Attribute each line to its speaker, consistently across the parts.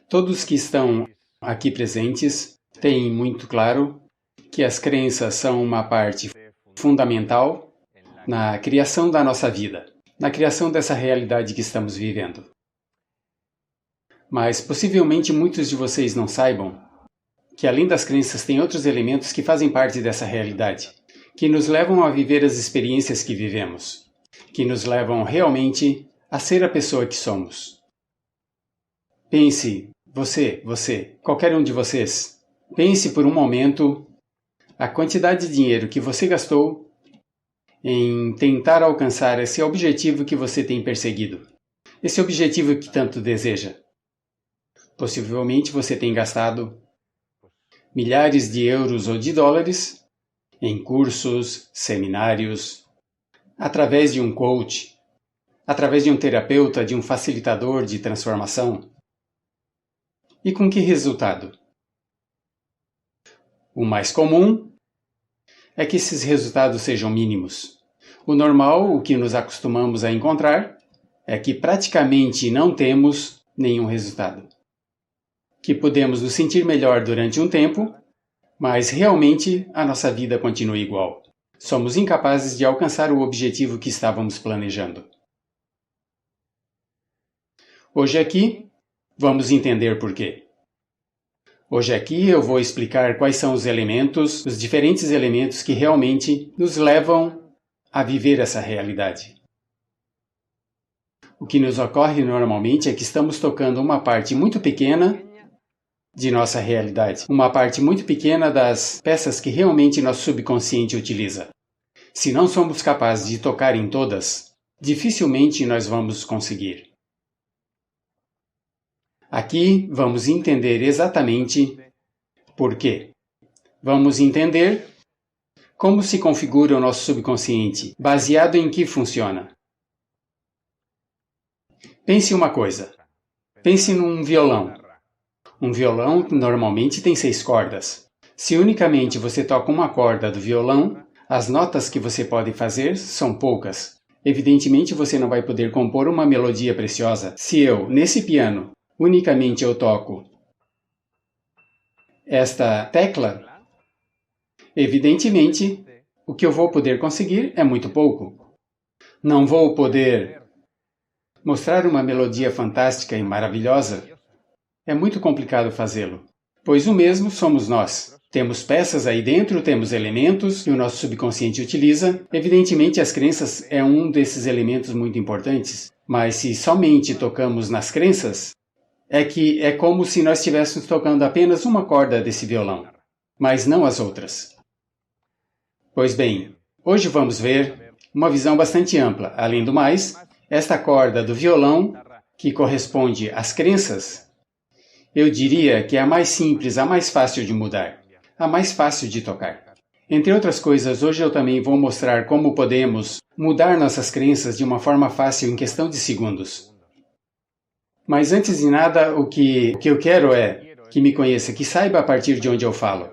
Speaker 1: Todos que estão aqui presentes têm muito claro que as crenças são uma parte fundamental na criação da nossa vida, na criação dessa realidade que estamos vivendo. Mas possivelmente muitos de vocês não saibam que além das crenças tem outros elementos que fazem parte dessa realidade, que nos levam a viver as experiências que vivemos, que nos levam realmente a ser a pessoa que somos. Pense, você, qualquer um de vocês, pense por um momento a quantidade de dinheiro que você gastou em tentar alcançar esse objetivo que você tem perseguido, esse objetivo que tanto deseja. Possivelmente você tem gastado milhares de euros ou de dólares em cursos, seminários, através de um coach, através de um terapeuta, de um facilitador de transformação. E com que resultado? O mais comum é que esses resultados sejam mínimos. O normal, o que nos acostumamos a encontrar, é que praticamente não temos nenhum resultado. Que podemos nos sentir melhor durante um tempo, mas realmente a nossa vida continua igual. Somos incapazes de alcançar o objetivo que estávamos planejando. Hoje aqui, vamos entender por quê. Hoje aqui eu vou explicar quais são os elementos, os diferentes elementos que realmente nos levam a viver essa realidade. O que nos ocorre normalmente é que estamos tocando uma parte muito pequena de nossa realidade, uma parte muito pequena das peças que realmente nosso subconsciente utiliza. Se não somos capazes de tocar em todas, dificilmente nós vamos conseguir. Aqui vamos entender exatamente por quê. Vamos entender como se configura o nosso subconsciente, baseado em que funciona. Pense uma coisa. Pense num violão. Um violão normalmente tem 6 cordas. Se unicamente você toca uma corda do violão, as notas que você pode fazer são poucas. Evidentemente você não vai poder compor uma melodia preciosa. Se eu, nesse piano, unicamente eu toco esta tecla, evidentemente o que eu vou poder conseguir é muito pouco. Não vou poder mostrar uma melodia fantástica e maravilhosa. É muito complicado fazê-lo, pois o mesmo somos nós. Temos peças aí dentro, temos elementos que o nosso subconsciente utiliza. Evidentemente, as crenças é um desses elementos muito importantes, mas se somente tocamos nas crenças, é como se nós estivéssemos tocando apenas uma corda desse violão, mas não as outras. Pois bem, hoje vamos ver uma visão bastante ampla. Além do mais, esta corda do violão, que corresponde às crenças, eu diria que é a mais simples, a mais fácil de mudar, a mais fácil de tocar. Entre outras coisas, hoje eu também vou mostrar como podemos mudar nossas crenças de uma forma fácil em questão de segundos. Mas antes de nada, o que eu quero é que me conheça, que saiba a partir de onde eu falo,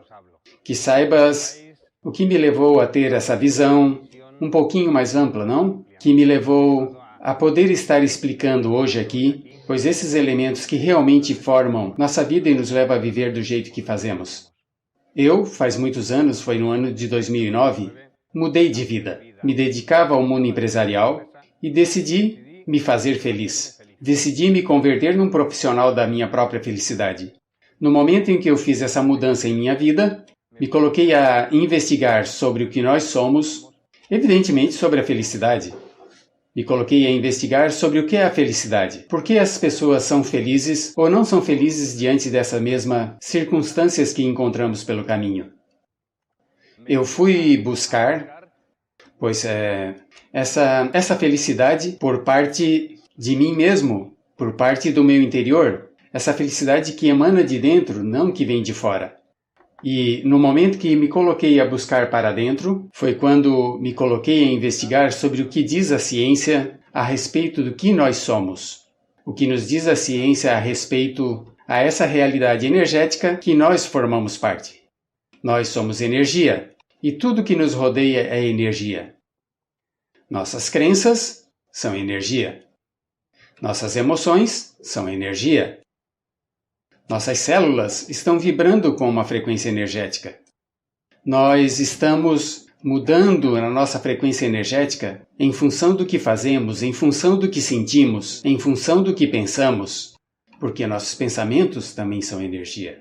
Speaker 1: que saibas o que me levou a ter essa visão um pouquinho mais ampla, não? Que me levou a poder estar explicando hoje aqui, pois esses elementos que realmente formam nossa vida e nos levam a viver do jeito que fazemos. Eu, faz muitos anos, foi no ano de 2009, mudei de vida. Me dedicava ao mundo empresarial e decidi me fazer feliz. Decidi me converter num profissional da minha própria felicidade. No momento em que eu fiz essa mudança em minha vida, me coloquei a investigar sobre o que nós somos, evidentemente sobre a felicidade. Me coloquei a investigar sobre o que é a felicidade. Por que as pessoas são felizes ou não são felizes diante dessas mesmas circunstâncias que encontramos pelo caminho. Eu fui buscar, pois essa felicidade por parte de mim mesmo, por parte do meu interior, essa felicidade que emana de dentro, não que vem de fora. E no momento que me coloquei a buscar para dentro, foi quando me coloquei a investigar sobre o que diz a ciência a respeito do que nós somos. O que nos diz a ciência a respeito a essa realidade energética que nós formamos parte. Nós somos energia, e tudo que nos rodeia é energia. Nossas crenças são energia. Nossas emoções são energia. Nossas células estão vibrando com uma frequência energética. Nós estamos mudando na nossa frequência energética em função do que fazemos, em função do que sentimos, em função do que pensamos, porque nossos pensamentos também são energia.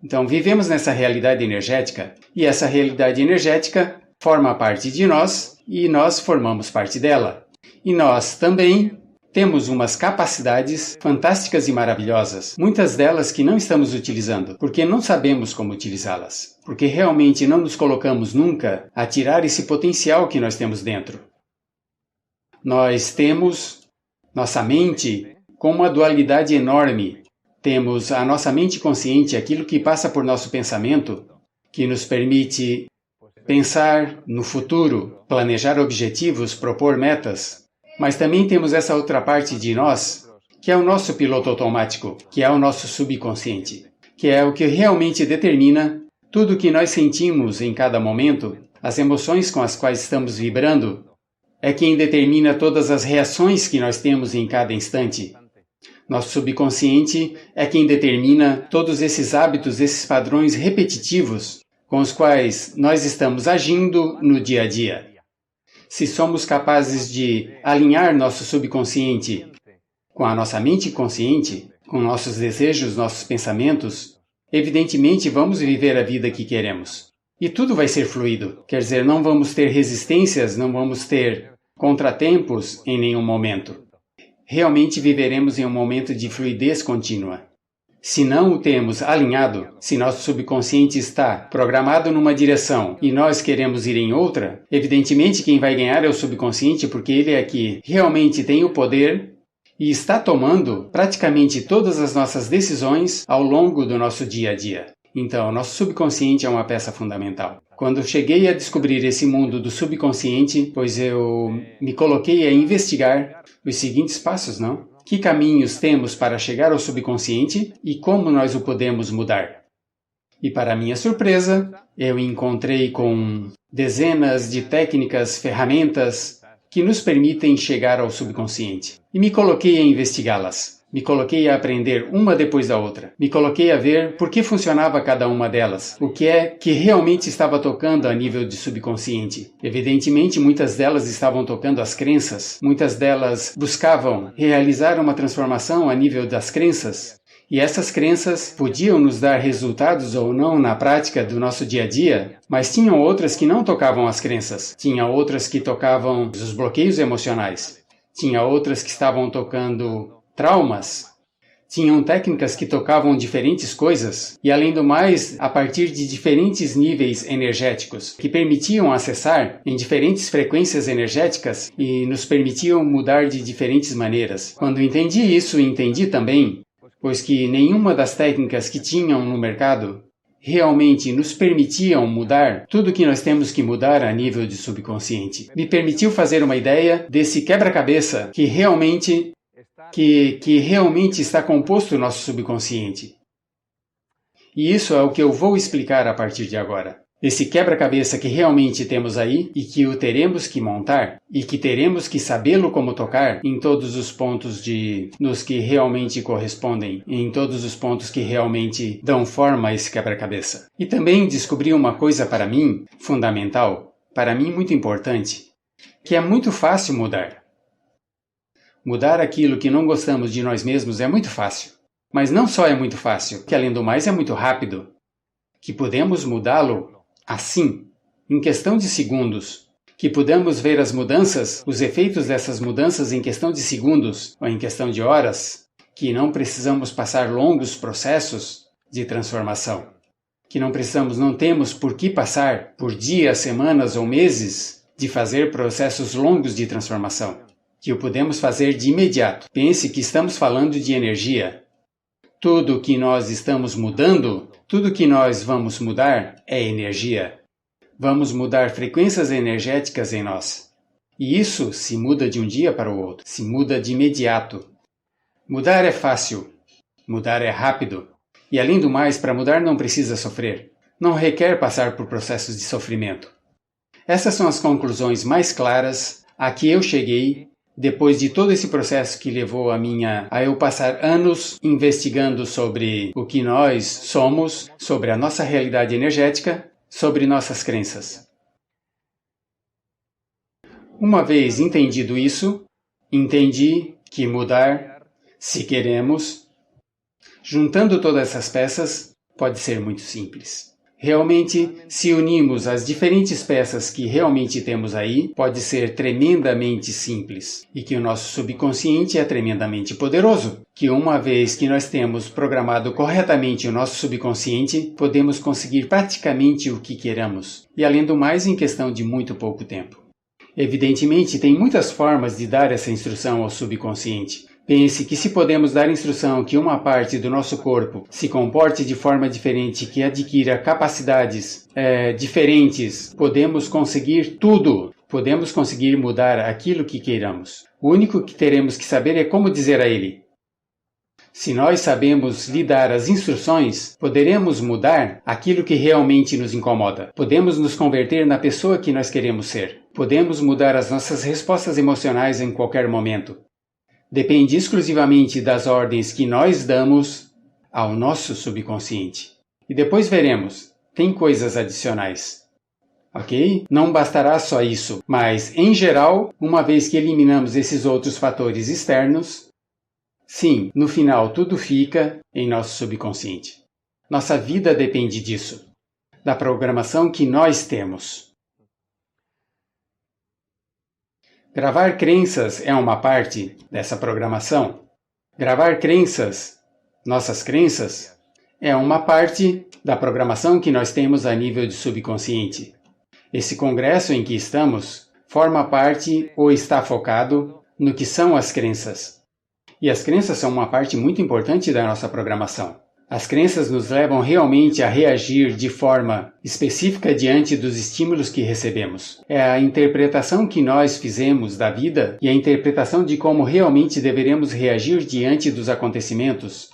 Speaker 1: Então, vivemos nessa realidade energética e essa realidade energética forma parte de nós e nós formamos parte dela. E nós também temos umas capacidades fantásticas e maravilhosas, muitas delas que não estamos utilizando, porque não sabemos como utilizá-las, porque realmente não nos colocamos nunca a tirar esse potencial que nós temos dentro. Nós temos nossa mente com uma dualidade enorme. Temos a nossa mente consciente, aquilo que passa por nosso pensamento, que nos permite pensar no futuro, planejar objetivos, propor metas. Mas também temos essa outra parte de nós, que é o nosso piloto automático, que é o nosso subconsciente, que é o que realmente determina tudo o que nós sentimos em cada momento, as emoções com as quais estamos vibrando, é quem determina todas as reações que nós temos em cada instante. Nosso subconsciente é quem determina todos esses hábitos, esses padrões repetitivos com os quais nós estamos agindo no dia a dia. Se somos capazes de alinhar nosso subconsciente com a nossa mente consciente, com nossos desejos, nossos pensamentos, evidentemente vamos viver a vida que queremos. E tudo vai ser fluido, quer dizer, não vamos ter resistências, não vamos ter contratempos em nenhum momento. Realmente viveremos em um momento de fluidez contínua. Se não o temos alinhado, se nosso subconsciente está programado numa direção e nós queremos ir em outra, evidentemente quem vai ganhar é o subconsciente, porque ele é que realmente tem o poder e está tomando praticamente todas as nossas decisões ao longo do nosso dia a dia. Então, nosso subconsciente é uma peça fundamental. Quando cheguei a descobrir esse mundo do subconsciente, pois eu me coloquei a investigar os seguintes passos, não? Que caminhos temos para chegar ao subconsciente e como nós o podemos mudar? E para minha surpresa, eu encontrei com dezenas de técnicas, ferramentas que nos permitem chegar ao subconsciente. E me coloquei a investigá-las. Me coloquei a aprender uma depois da outra. Me coloquei a ver por que funcionava cada uma delas. O que é que realmente estava tocando a nível de subconsciente. Evidentemente, muitas delas estavam tocando as crenças. Muitas delas buscavam realizar uma transformação a nível das crenças. E essas crenças podiam nos dar resultados ou não na prática do nosso dia a dia, mas tinham outras que não tocavam as crenças. Tinha outras que tocavam os bloqueios emocionais. Tinha outras que estavam tocando traumas, tinham técnicas que tocavam diferentes coisas e, além do mais, a partir de diferentes níveis energéticos que permitiam acessar em diferentes frequências energéticas e nos permitiam mudar de diferentes maneiras. Quando entendi isso, entendi também, pois que nenhuma das técnicas que tinham no mercado realmente nos permitiam mudar tudo que nós temos que mudar a nível de subconsciente. Me permitiu fazer uma ideia desse quebra-cabeça que realmente está composto o nosso subconsciente. E isso é o que eu vou explicar a partir de agora. Esse quebra-cabeça que realmente temos aí e que o teremos que montar e que teremos que sabê-lo como tocar em todos os pontos nos que realmente correspondem, em todos os pontos que realmente dão forma a esse quebra-cabeça. E também descobri uma coisa para mim fundamental, para mim muito importante, que é muito fácil mudar. Mudar aquilo que não gostamos de nós mesmos é muito fácil. Mas não só é muito fácil, que além do mais é muito rápido. Que podemos mudá-lo assim, em questão de segundos. Que podemos ver as mudanças, os efeitos dessas mudanças em questão de segundos ou em questão de horas. Que não precisamos passar longos processos de transformação. Que não temos por que passar por dias, semanas ou meses de fazer processos longos de transformação. Que o podemos fazer de imediato. Pense que estamos falando de energia. Tudo que nós estamos mudando, tudo que nós vamos mudar é energia. Vamos mudar frequências energéticas em nós. E isso se muda de um dia para o outro, se muda de imediato. Mudar é fácil, mudar é rápido. E além do mais, para mudar não precisa sofrer. Não requer passar por processos de sofrimento. Essas são as conclusões mais claras a que eu cheguei depois de todo esse processo que levou a eu passar anos investigando sobre o que nós somos, sobre a nossa realidade energética, sobre nossas crenças. Uma vez entendido isso, entendi que mudar, se queremos, juntando todas essas peças, pode ser muito simples. Realmente, se unimos as diferentes peças que realmente temos aí, pode ser tremendamente simples. E que o nosso subconsciente é tremendamente poderoso. Que uma vez que nós temos programado corretamente o nosso subconsciente, podemos conseguir praticamente o que queramos. E além do mais, em questão de muito pouco tempo. Evidentemente, tem muitas formas de dar essa instrução ao subconsciente. Pense que se podemos dar instrução que uma parte do nosso corpo se comporte de forma diferente, que adquira capacidades diferentes, podemos conseguir tudo. Podemos conseguir mudar aquilo que queiramos. O único que teremos que saber é como dizer a ele. Se nós sabemos lhe dar as instruções, poderemos mudar aquilo que realmente nos incomoda. Podemos nos converter na pessoa que nós queremos ser. Podemos mudar as nossas respostas emocionais em qualquer momento. Depende exclusivamente das ordens que nós damos ao nosso subconsciente. E depois veremos, tem coisas adicionais. Ok? Não bastará só isso, mas, em geral, uma vez que eliminamos esses outros fatores externos, sim, no final tudo fica em nosso subconsciente. Nossa vida depende disso, da programação que nós temos. Gravar crenças é uma parte dessa programação. Gravar crenças, nossas crenças, é uma parte da programação que nós temos a nível de subconsciente. Esse congresso em que estamos forma parte ou está focado no que são as crenças. E as crenças são uma parte muito importante da nossa programação. As crenças nos levam realmente a reagir de forma específica diante dos estímulos que recebemos. É a interpretação que nós fizemos da vida e a interpretação de como realmente deveremos reagir diante dos acontecimentos.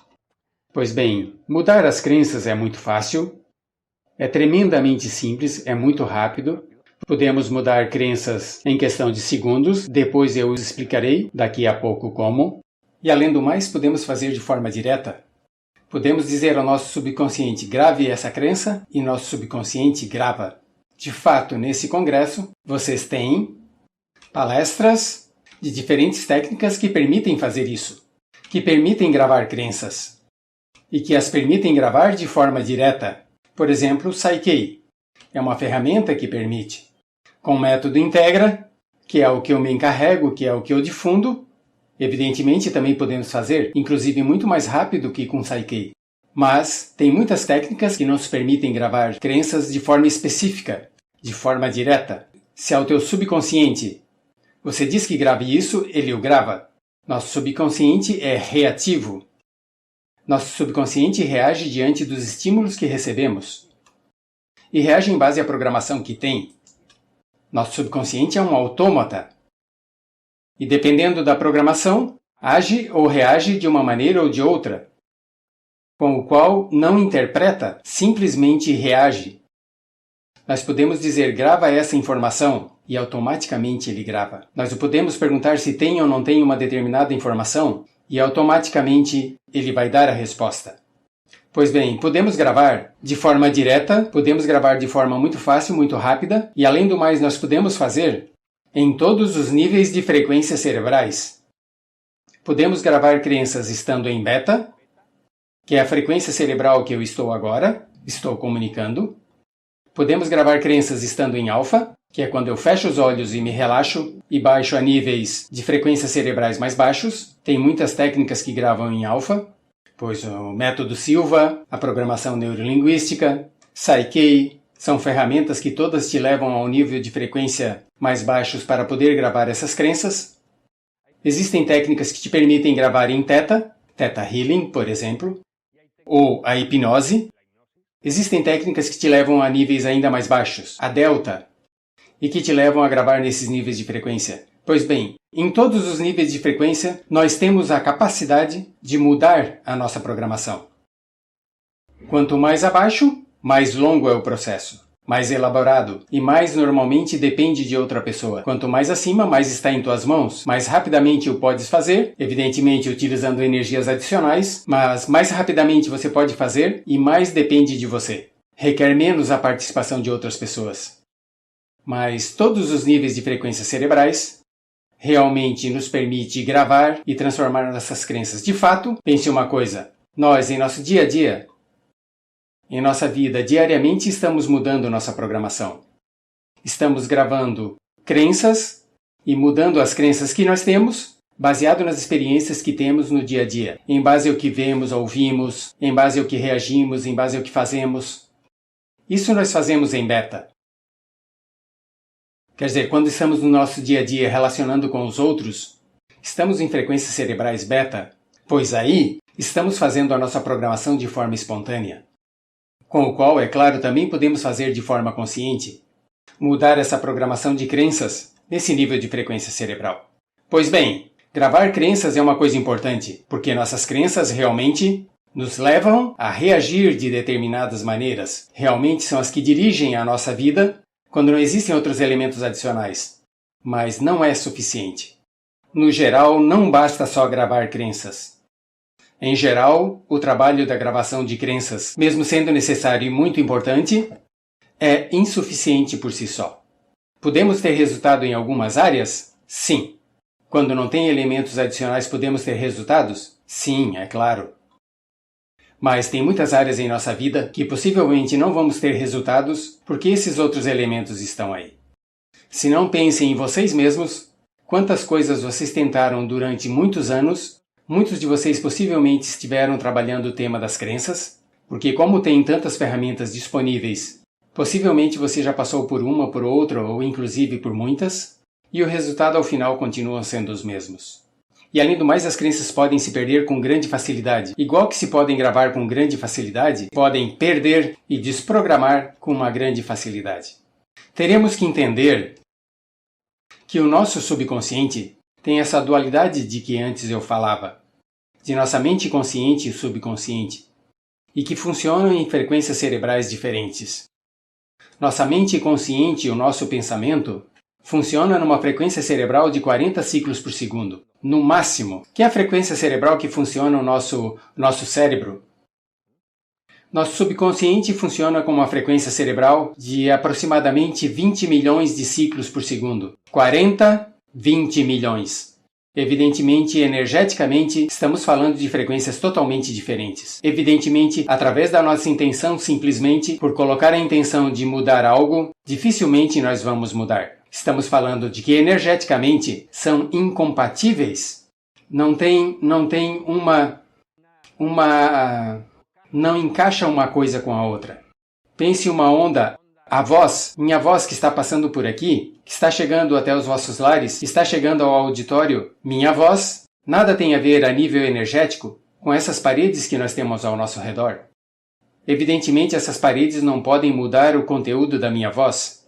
Speaker 1: Pois bem, mudar as crenças é muito fácil, é tremendamente simples, é muito rápido. Podemos mudar crenças em questão de segundos, depois eu explicarei daqui a pouco como. E além do mais, podemos fazer de forma direta. Podemos dizer ao nosso subconsciente, grave essa crença, e nosso subconsciente grava. De fato, nesse congresso, vocês têm palestras de diferentes técnicas que permitem fazer isso, que permitem gravar crenças, e que as permitem gravar de forma direta. Por exemplo, o Psyche é uma ferramenta que permite. Com o método Integra, que é o que eu me encarrego, que é o que eu difundo, evidentemente também podemos fazer, inclusive muito mais rápido que com Psyche. Mas tem muitas técnicas que nos permitem gravar crenças de forma específica, de forma direta. Se ao teu subconsciente você diz que grave isso, ele o grava. Nosso subconsciente é reativo. Nosso subconsciente reage diante dos estímulos que recebemos. E reage em base à programação que tem. Nosso subconsciente é um autômata. E dependendo da programação, age ou reage de uma maneira ou de outra, com o qual não interpreta, simplesmente reage. Nós podemos dizer, grava essa informação, e automaticamente ele grava. Nós podemos perguntar se tem ou não tem uma determinada informação, e automaticamente ele vai dar a resposta. Pois bem, podemos gravar de forma direta, podemos gravar de forma muito fácil, muito rápida, e além do mais nós podemos fazer em todos os níveis de frequências cerebrais. Podemos gravar crenças estando em beta, que é a frequência cerebral que eu estou agora, estou comunicando. Podemos gravar crenças estando em alfa, que é quando eu fecho os olhos e me relaxo e baixo a níveis de frequências cerebrais mais baixos. Tem muitas técnicas que gravam em alfa, pois o método Silva, a programação neurolinguística, Psyche, são ferramentas que todas te levam ao nível de frequência mais baixos para poder gravar essas crenças. Existem técnicas que te permitem gravar em Theta Healing, por exemplo, ou a hipnose. Existem técnicas que te levam a níveis ainda mais baixos, a Delta, e que te levam a gravar nesses níveis de frequência. Pois bem, em todos os níveis de frequência, nós temos a capacidade de mudar a nossa programação. Quanto mais abaixo, mais longo é o processo. mais elaborado e mais normalmente depende de outra pessoa. Quanto mais acima, mais está em tuas mãos, mais rapidamente o podes fazer, evidentemente utilizando energias adicionais, mas mais rapidamente você pode fazer e mais depende de você. Requer menos a participação de outras pessoas. Mas todos os níveis de frequências cerebrais realmente nos permite gravar e transformar nossas crenças. De fato, pense uma coisa, nós em nosso dia a dia, em nossa vida, diariamente estamos mudando nossa programação. Estamos gravando crenças e mudando as crenças que nós temos, baseado nas experiências que temos no dia a dia, em base ao que vemos, ouvimos, em base ao que reagimos, em base ao que fazemos. Isso nós fazemos em beta. Quer dizer, quando estamos no nosso dia a dia relacionando com os outros, estamos em frequências cerebrais beta, pois aí estamos fazendo a nossa programação de forma espontânea, com o qual, é claro, também podemos fazer de forma consciente, mudar essa programação de crenças nesse nível de frequência cerebral. Pois bem, gravar crenças é uma coisa importante, porque nossas crenças realmente nos levam a reagir de determinadas maneiras, realmente são as que dirigem a nossa vida quando não existem outros elementos adicionais. Mas não é suficiente. No geral, não basta só gravar crenças. Em geral, o trabalho da gravação de crenças, mesmo sendo necessário e muito importante, é insuficiente por si só. Podemos ter resultado em algumas áreas? Sim. Quando não tem elementos adicionais, podemos ter resultados? Sim, é claro. Mas tem muitas áreas em nossa vida que possivelmente não vamos ter resultados porque esses outros elementos estão aí. Se não pensem em vocês mesmos, quantas coisas vocês tentaram durante muitos anos, muitos de vocês possivelmente estiveram trabalhando o tema das crenças, porque como tem tantas ferramentas disponíveis, possivelmente você já passou por uma, por outra ou inclusive por muitas, e o resultado ao final continuam sendo os mesmos. E além do mais, as crenças podem se perder com grande facilidade. Igual que se podem gravar com grande facilidade, podem perder e desprogramar com uma grande facilidade. Teremos que entender que o nosso subconsciente tem essa dualidade de que antes eu falava, de nossa mente consciente e subconsciente, e que funcionam em frequências cerebrais diferentes. Nossa mente consciente e o nosso pensamento funciona numa frequência cerebral de 40 ciclos por segundo, no máximo, que é a frequência cerebral que funciona no nosso cérebro. Nosso subconsciente funciona com uma frequência cerebral de aproximadamente 20 milhões de ciclos por segundo. 40, 20 milhões. Evidentemente, energeticamente, estamos falando de frequências totalmente diferentes. Evidentemente, através da nossa intenção, simplesmente por colocar a intenção de mudar algo, dificilmente nós vamos mudar. Estamos falando de que energeticamente são incompatíveis. Não encaixa uma coisa com a outra. Pense uma onda, minha voz que está passando por aqui, que está chegando até os vossos lares, está chegando ao auditório, minha voz, nada tem a ver a nível energético com essas paredes que nós temos ao nosso redor. Evidentemente, essas paredes não podem mudar o conteúdo da minha voz.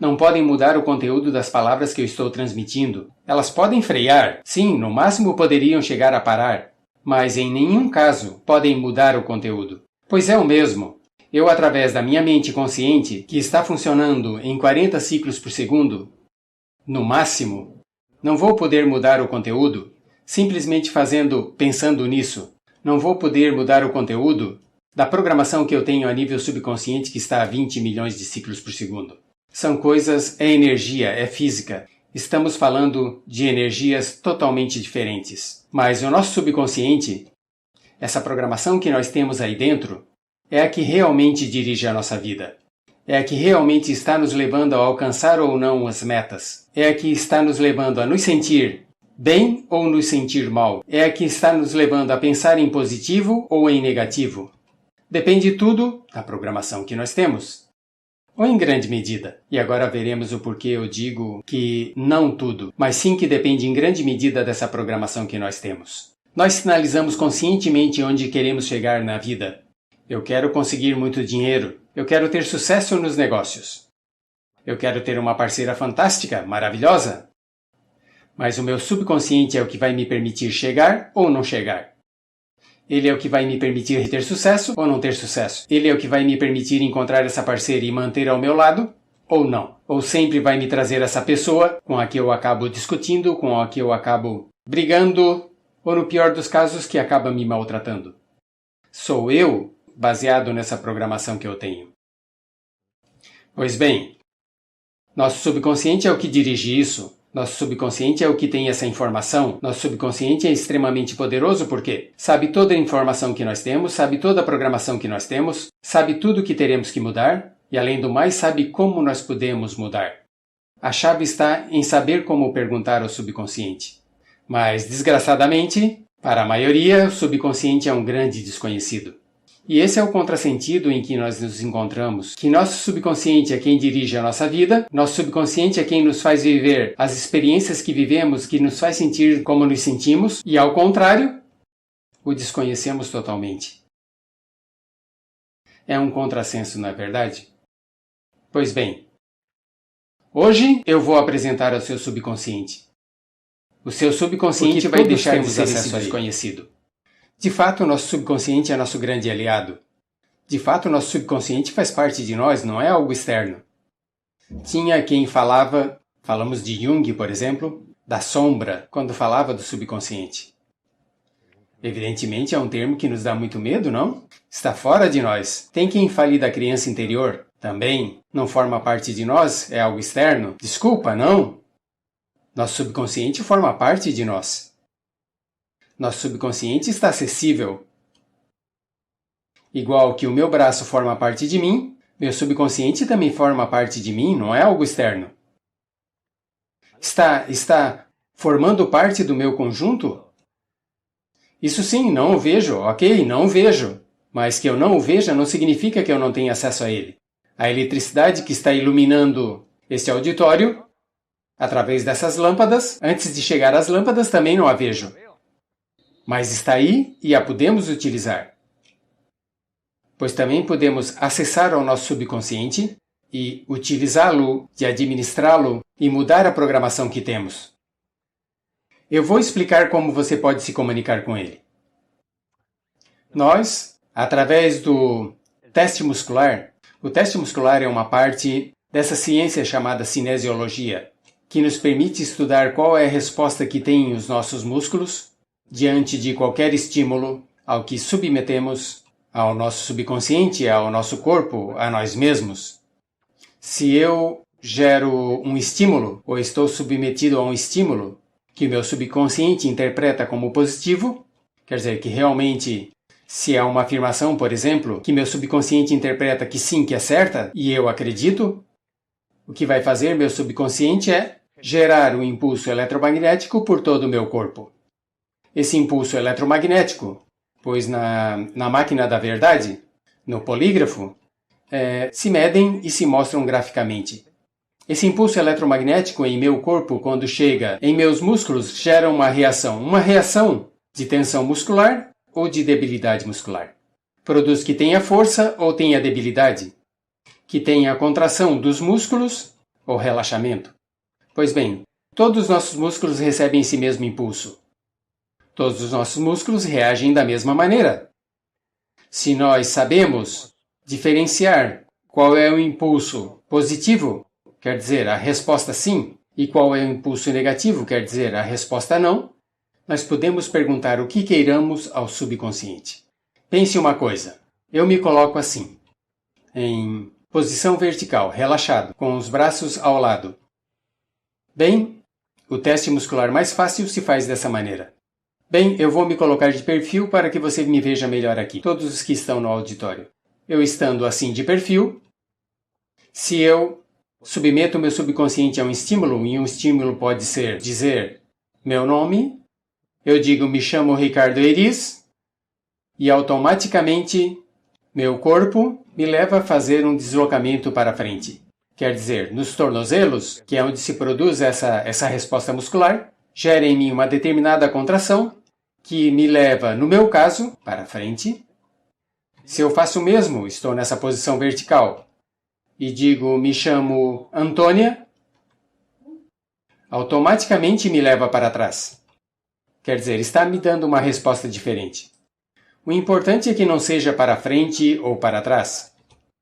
Speaker 1: Não podem mudar o conteúdo das palavras que eu estou transmitindo. Elas podem frear, sim, no máximo poderiam chegar a parar, mas em nenhum caso podem mudar o conteúdo. Pois é o mesmo. Eu, através da minha mente consciente, que está funcionando em 40 ciclos por segundo, no máximo, não vou poder mudar o conteúdo simplesmente pensando nisso. Não vou poder mudar o conteúdo da programação que eu tenho a nível subconsciente que está a 20 milhões de ciclos por segundo. São coisas, é energia, é física. Estamos falando de energias totalmente diferentes. Mas o nosso subconsciente, essa programação que nós temos aí dentro, é a que realmente dirige a nossa vida. É a que realmente está nos levando a alcançar ou não as metas. É a que está nos levando a nos sentir bem ou nos sentir mal. É a que está nos levando a pensar em positivo ou em negativo. Depende tudo da programação que nós temos. Ou em grande medida. E agora veremos o porquê eu digo que não tudo, mas sim que depende em grande medida dessa programação que nós temos. Nós sinalizamos conscientemente onde queremos chegar na vida. Eu quero conseguir muito dinheiro. Eu quero ter sucesso nos negócios. Eu quero ter uma parceira fantástica, maravilhosa. Mas o meu subconsciente é o que vai me permitir chegar ou não chegar. Ele é o que vai me permitir ter sucesso ou não ter sucesso? Ele é o que vai me permitir encontrar essa parceira e manter ao meu lado ou não? Ou sempre vai me trazer essa pessoa com a que eu acabo discutindo, com a que eu acabo brigando, ou no pior dos casos, que acaba me maltratando? Sou eu, baseado nessa programação que eu tenho. Pois bem, nosso subconsciente é o que dirige isso. Nosso subconsciente é o que tem essa informação. Nosso subconsciente é extremamente poderoso porque sabe toda a informação que nós temos, sabe toda a programação que nós temos, sabe tudo o que teremos que mudar e, além do mais, sabe como nós podemos mudar. A chave está em saber como perguntar ao subconsciente. Mas, desgraçadamente, para a maioria, o subconsciente é um grande desconhecido. E esse é o contrassentido em que nós nos encontramos, que nosso subconsciente é quem dirige a nossa vida, nosso subconsciente é quem nos faz viver as experiências que vivemos, que nos faz sentir como nos sentimos, e ao contrário, o desconhecemos totalmente. É um contrassenso, não é verdade? Pois bem, hoje eu vou apresentar ao seu subconsciente. O seu subconsciente vai deixar de ser esse desconhecido. De fato, o nosso subconsciente é nosso grande aliado. De fato, o nosso subconsciente faz parte de nós, não é algo externo. Tinha quem falamos de Jung, por exemplo, da sombra, quando falava do subconsciente. Evidentemente é um termo que nos dá muito medo, não? Está fora de nós. Tem quem fale da criança interior. Também não forma parte de nós, é algo externo. Desculpa, não? Nosso subconsciente forma parte de nós. Nosso subconsciente está acessível. Igual que o meu braço forma parte de mim, meu subconsciente também forma parte de mim, não é algo externo. Está formando parte do meu conjunto? Isso sim, não o vejo, ok, não o vejo. Mas que eu não o veja não significa que eu não tenha acesso a ele. A eletricidade que está iluminando este auditório, através dessas lâmpadas, antes de chegar às lâmpadas também não a vejo. Mas está aí e a podemos utilizar. Pois também podemos acessar ao nosso subconsciente e utilizá-lo, e administrá-lo e mudar a programação que temos. Eu vou explicar como você pode se comunicar com ele. Nós, através do teste muscular, o teste muscular é uma parte dessa ciência chamada cinesiologia, que nos permite estudar qual é a resposta que têm os nossos músculos diante de qualquer estímulo ao que submetemos ao nosso subconsciente, ao nosso corpo, a nós mesmos. Se eu gero um estímulo ou estou submetido a um estímulo que o meu subconsciente interpreta como positivo, quer dizer que realmente, se é uma afirmação, por exemplo, que meu subconsciente interpreta que sim, que é certa, e eu acredito, o que vai fazer meu subconsciente é gerar um impulso eletromagnético por todo o meu corpo. Esse impulso eletromagnético, pois na máquina da verdade, no polígrafo, se medem e se mostram graficamente. Esse impulso eletromagnético em meu corpo, quando chega em meus músculos, gera uma reação de tensão muscular ou de debilidade muscular. Produz que tenha força ou tenha debilidade, que tenha contração dos músculos ou relaxamento. Pois bem, todos os nossos músculos recebem esse mesmo impulso. Todos os nossos músculos reagem da mesma maneira. Se nós sabemos diferenciar qual é o impulso positivo, quer dizer, a resposta sim, e qual é o impulso negativo, quer dizer, a resposta não, nós podemos perguntar o que queiramos ao subconsciente. Pense uma coisa, eu me coloco assim, em posição vertical, relaxado, com os braços ao lado. Bem, o teste muscular mais fácil se faz dessa maneira. Bem, eu vou me colocar de perfil para que você me veja melhor aqui, todos os que estão no auditório. Eu estando assim de perfil, se eu submeto o meu subconsciente a um estímulo, e um estímulo pode ser dizer meu nome, eu digo me chamo Ricardo Eriz, e automaticamente meu corpo me leva a fazer um deslocamento para frente. Quer dizer, nos tornozelos, que é onde se produz essa resposta muscular, gera em mim uma determinada contração que me leva, no meu caso, para frente. Se eu faço o mesmo, estou nessa posição vertical, e digo me chamo Antônia, automaticamente me leva para trás. Quer dizer, está me dando uma resposta diferente. O importante é que não seja para frente ou para trás.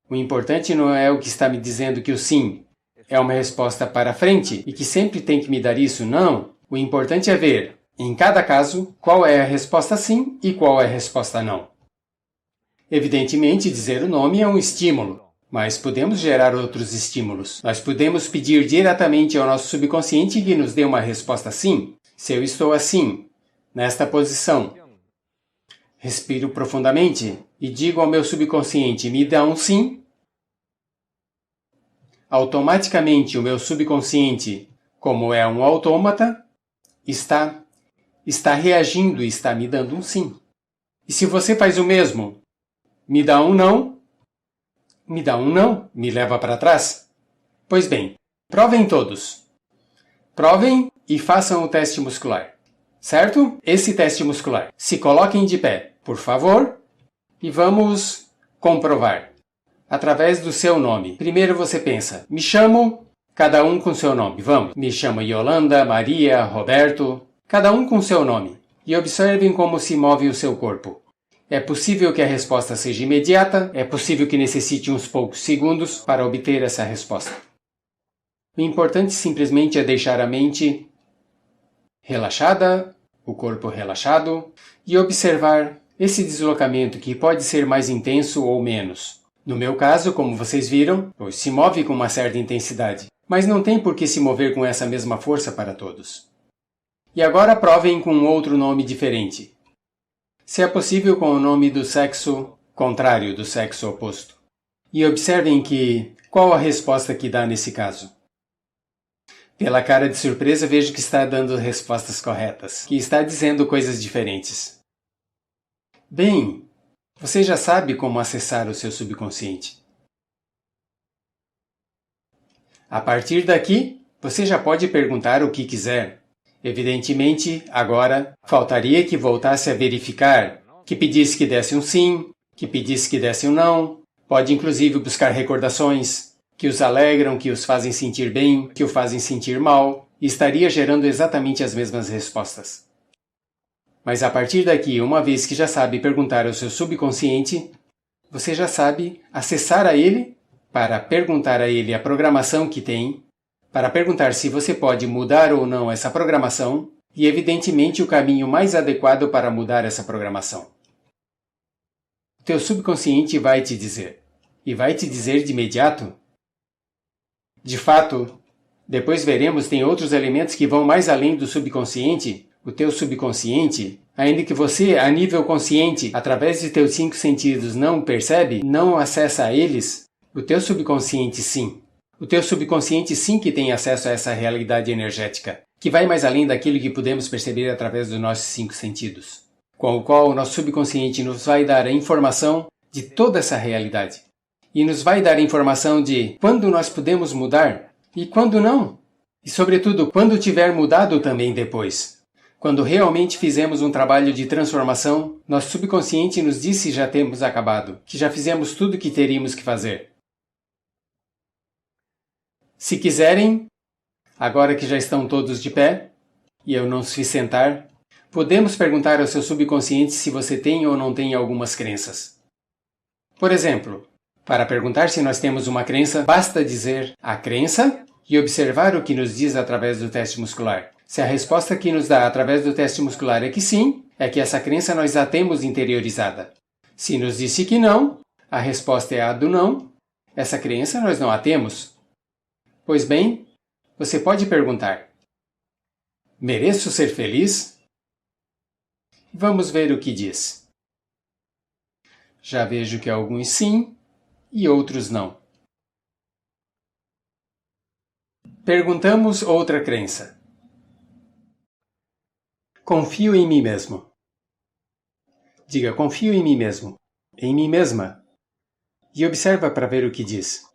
Speaker 1: O importante não é o que está me dizendo que o sim é uma resposta para frente e que sempre tem que me dar isso, não. O importante é ver, em cada caso, qual é a resposta sim e qual é a resposta não. Evidentemente, dizer o nome é um estímulo, mas podemos gerar outros estímulos. Nós podemos pedir diretamente ao nosso subconsciente que nos dê uma resposta sim. Se eu estou assim, nesta posição, respiro profundamente e digo ao meu subconsciente, me dá um sim. Automaticamente o meu subconsciente, como é um autômata, está reagindo e está me dando um sim. E se você faz o mesmo, me dá um não, me leva para trás? Pois bem, provem todos. Provem e façam o teste muscular. Certo? Esse teste muscular. Se coloquem de pé, por favor, e vamos comprovar. Através do seu nome. Primeiro você pensa, me chamo, cada um com seu nome. Vamos. Me chamo Yolanda, Maria, Roberto, cada um com seu nome. E observem como se move o seu corpo. É possível que a resposta seja imediata, é possível que necessite uns poucos segundos para obter essa resposta. O importante simplesmente é deixar a mente relaxada, o corpo relaxado, e observar esse deslocamento que pode ser mais intenso ou menos. No meu caso, como vocês viram, se move com uma certa intensidade, mas não tem por que se mover com essa mesma força para todos. E agora provem com outro nome diferente. Se é possível com o nome do sexo contrário do sexo oposto. E observem qual a resposta que dá nesse caso. Pela cara de surpresa vejo que está dando respostas corretas, que está dizendo coisas diferentes. Bem, você já sabe como acessar o seu subconsciente. A partir daqui, você já pode perguntar o que quiser. Evidentemente, agora, faltaria que voltasse a verificar, que pedisse que desse um sim, que pedisse que desse um não. Pode inclusive buscar recordações que os alegram, que os fazem sentir bem, que o fazem sentir mal, e estaria gerando exatamente as mesmas respostas. Mas a partir daqui, uma vez que já sabe perguntar ao seu subconsciente, você já sabe acessar a ele para perguntar a ele a programação que tem, para perguntar se você pode mudar ou não essa programação e, evidentemente, o caminho mais adequado para mudar essa programação. O teu subconsciente vai te dizer, e vai te dizer de imediato. De fato, depois veremos, tem outros elementos que vão mais além do subconsciente. O teu subconsciente, ainda que você, a nível consciente, através de teus 5 sentidos, não percebe, não acessa a eles, o teu subconsciente sim. O teu subconsciente sim que tem acesso a essa realidade energética, que vai mais além daquilo que podemos perceber através dos nossos 5 sentidos, com o qual o nosso subconsciente nos vai dar a informação de toda essa realidade. E nos vai dar a informação de quando nós podemos mudar e quando não. E, sobretudo, quando tiver mudado também depois. Quando realmente fizemos um trabalho de transformação, nosso subconsciente nos diz se já temos acabado, que já fizemos tudo o que teríamos que fazer. Se quiserem, agora que já estão todos de pé, e eu não os fiz sentar, podemos perguntar ao seu subconsciente se você tem ou não tem algumas crenças. Por exemplo, para perguntar se nós temos uma crença, basta dizer a crença e observar o que nos diz através do teste muscular. Se a resposta que nos dá através do teste muscular é que sim, é que essa crença nós a temos interiorizada. Se nos disse que não, a resposta é a do não, essa crença nós não a temos. Pois bem, você pode perguntar: mereço ser feliz? Vamos ver o que diz. Já vejo que alguns sim e outros não. Perguntamos outra crença. Confio em mim mesmo. Diga, confio em mim mesmo, em mim mesma. E observa para ver o que diz.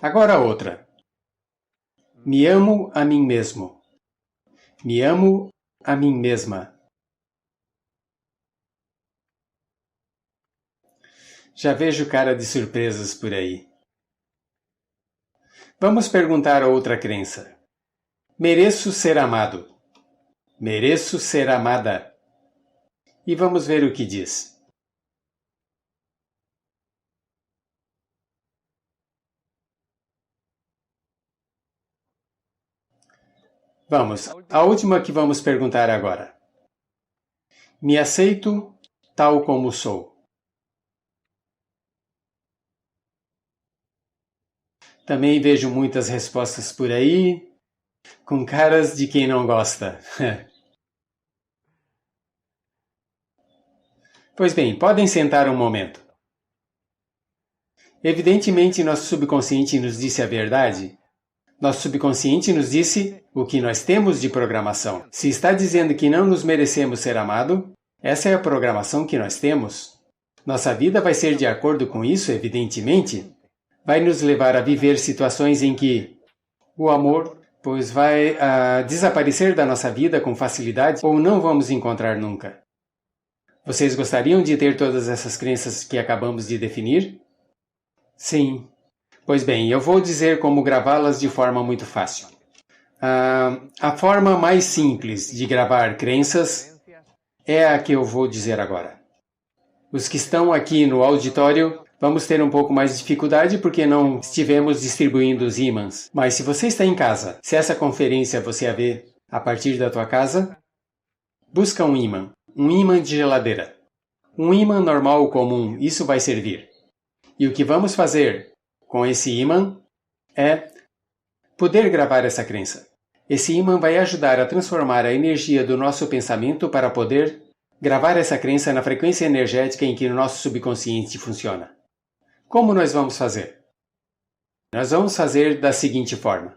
Speaker 1: Agora outra. Me amo a mim mesmo. Me amo a mim mesma. Já vejo cara de surpresas por aí. Vamos perguntar outra crença. Mereço ser amado. Mereço ser amada. E vamos ver o que diz. Vamos, a última que vamos perguntar agora. Me aceito tal como sou. Também vejo muitas respostas por aí, com caras de quem não gosta. Pois bem, podem sentar um momento. Evidentemente, nosso subconsciente nos disse a verdade. Nosso subconsciente nos disse o que nós temos de programação. Se está dizendo que não nos merecemos ser amados, essa é a programação que nós temos. Nossa vida vai ser de acordo com isso, evidentemente. Vai nos levar a viver situações em que o amor vai desaparecer da nossa vida com facilidade ou não vamos encontrar nunca. Vocês gostariam de ter todas essas crenças que acabamos de definir? Sim. Pois bem, eu vou dizer como gravá-las de forma muito fácil. A forma mais simples de gravar crenças é a que eu vou dizer agora. Os que estão aqui no auditório vamos ter um pouco mais de dificuldade porque não estivemos distribuindo os ímãs. Mas se você está em casa, se essa conferência você a vê a partir da tua casa, busca um ímã de geladeira. Um ímã normal comum, isso vai servir. E o que vamos fazer com esse ímã é poder gravar essa crença. Esse ímã vai ajudar a transformar a energia do nosso pensamento para poder gravar essa crença na frequência energética em que o nosso subconsciente funciona. Como nós vamos fazer? Nós vamos fazer da seguinte forma.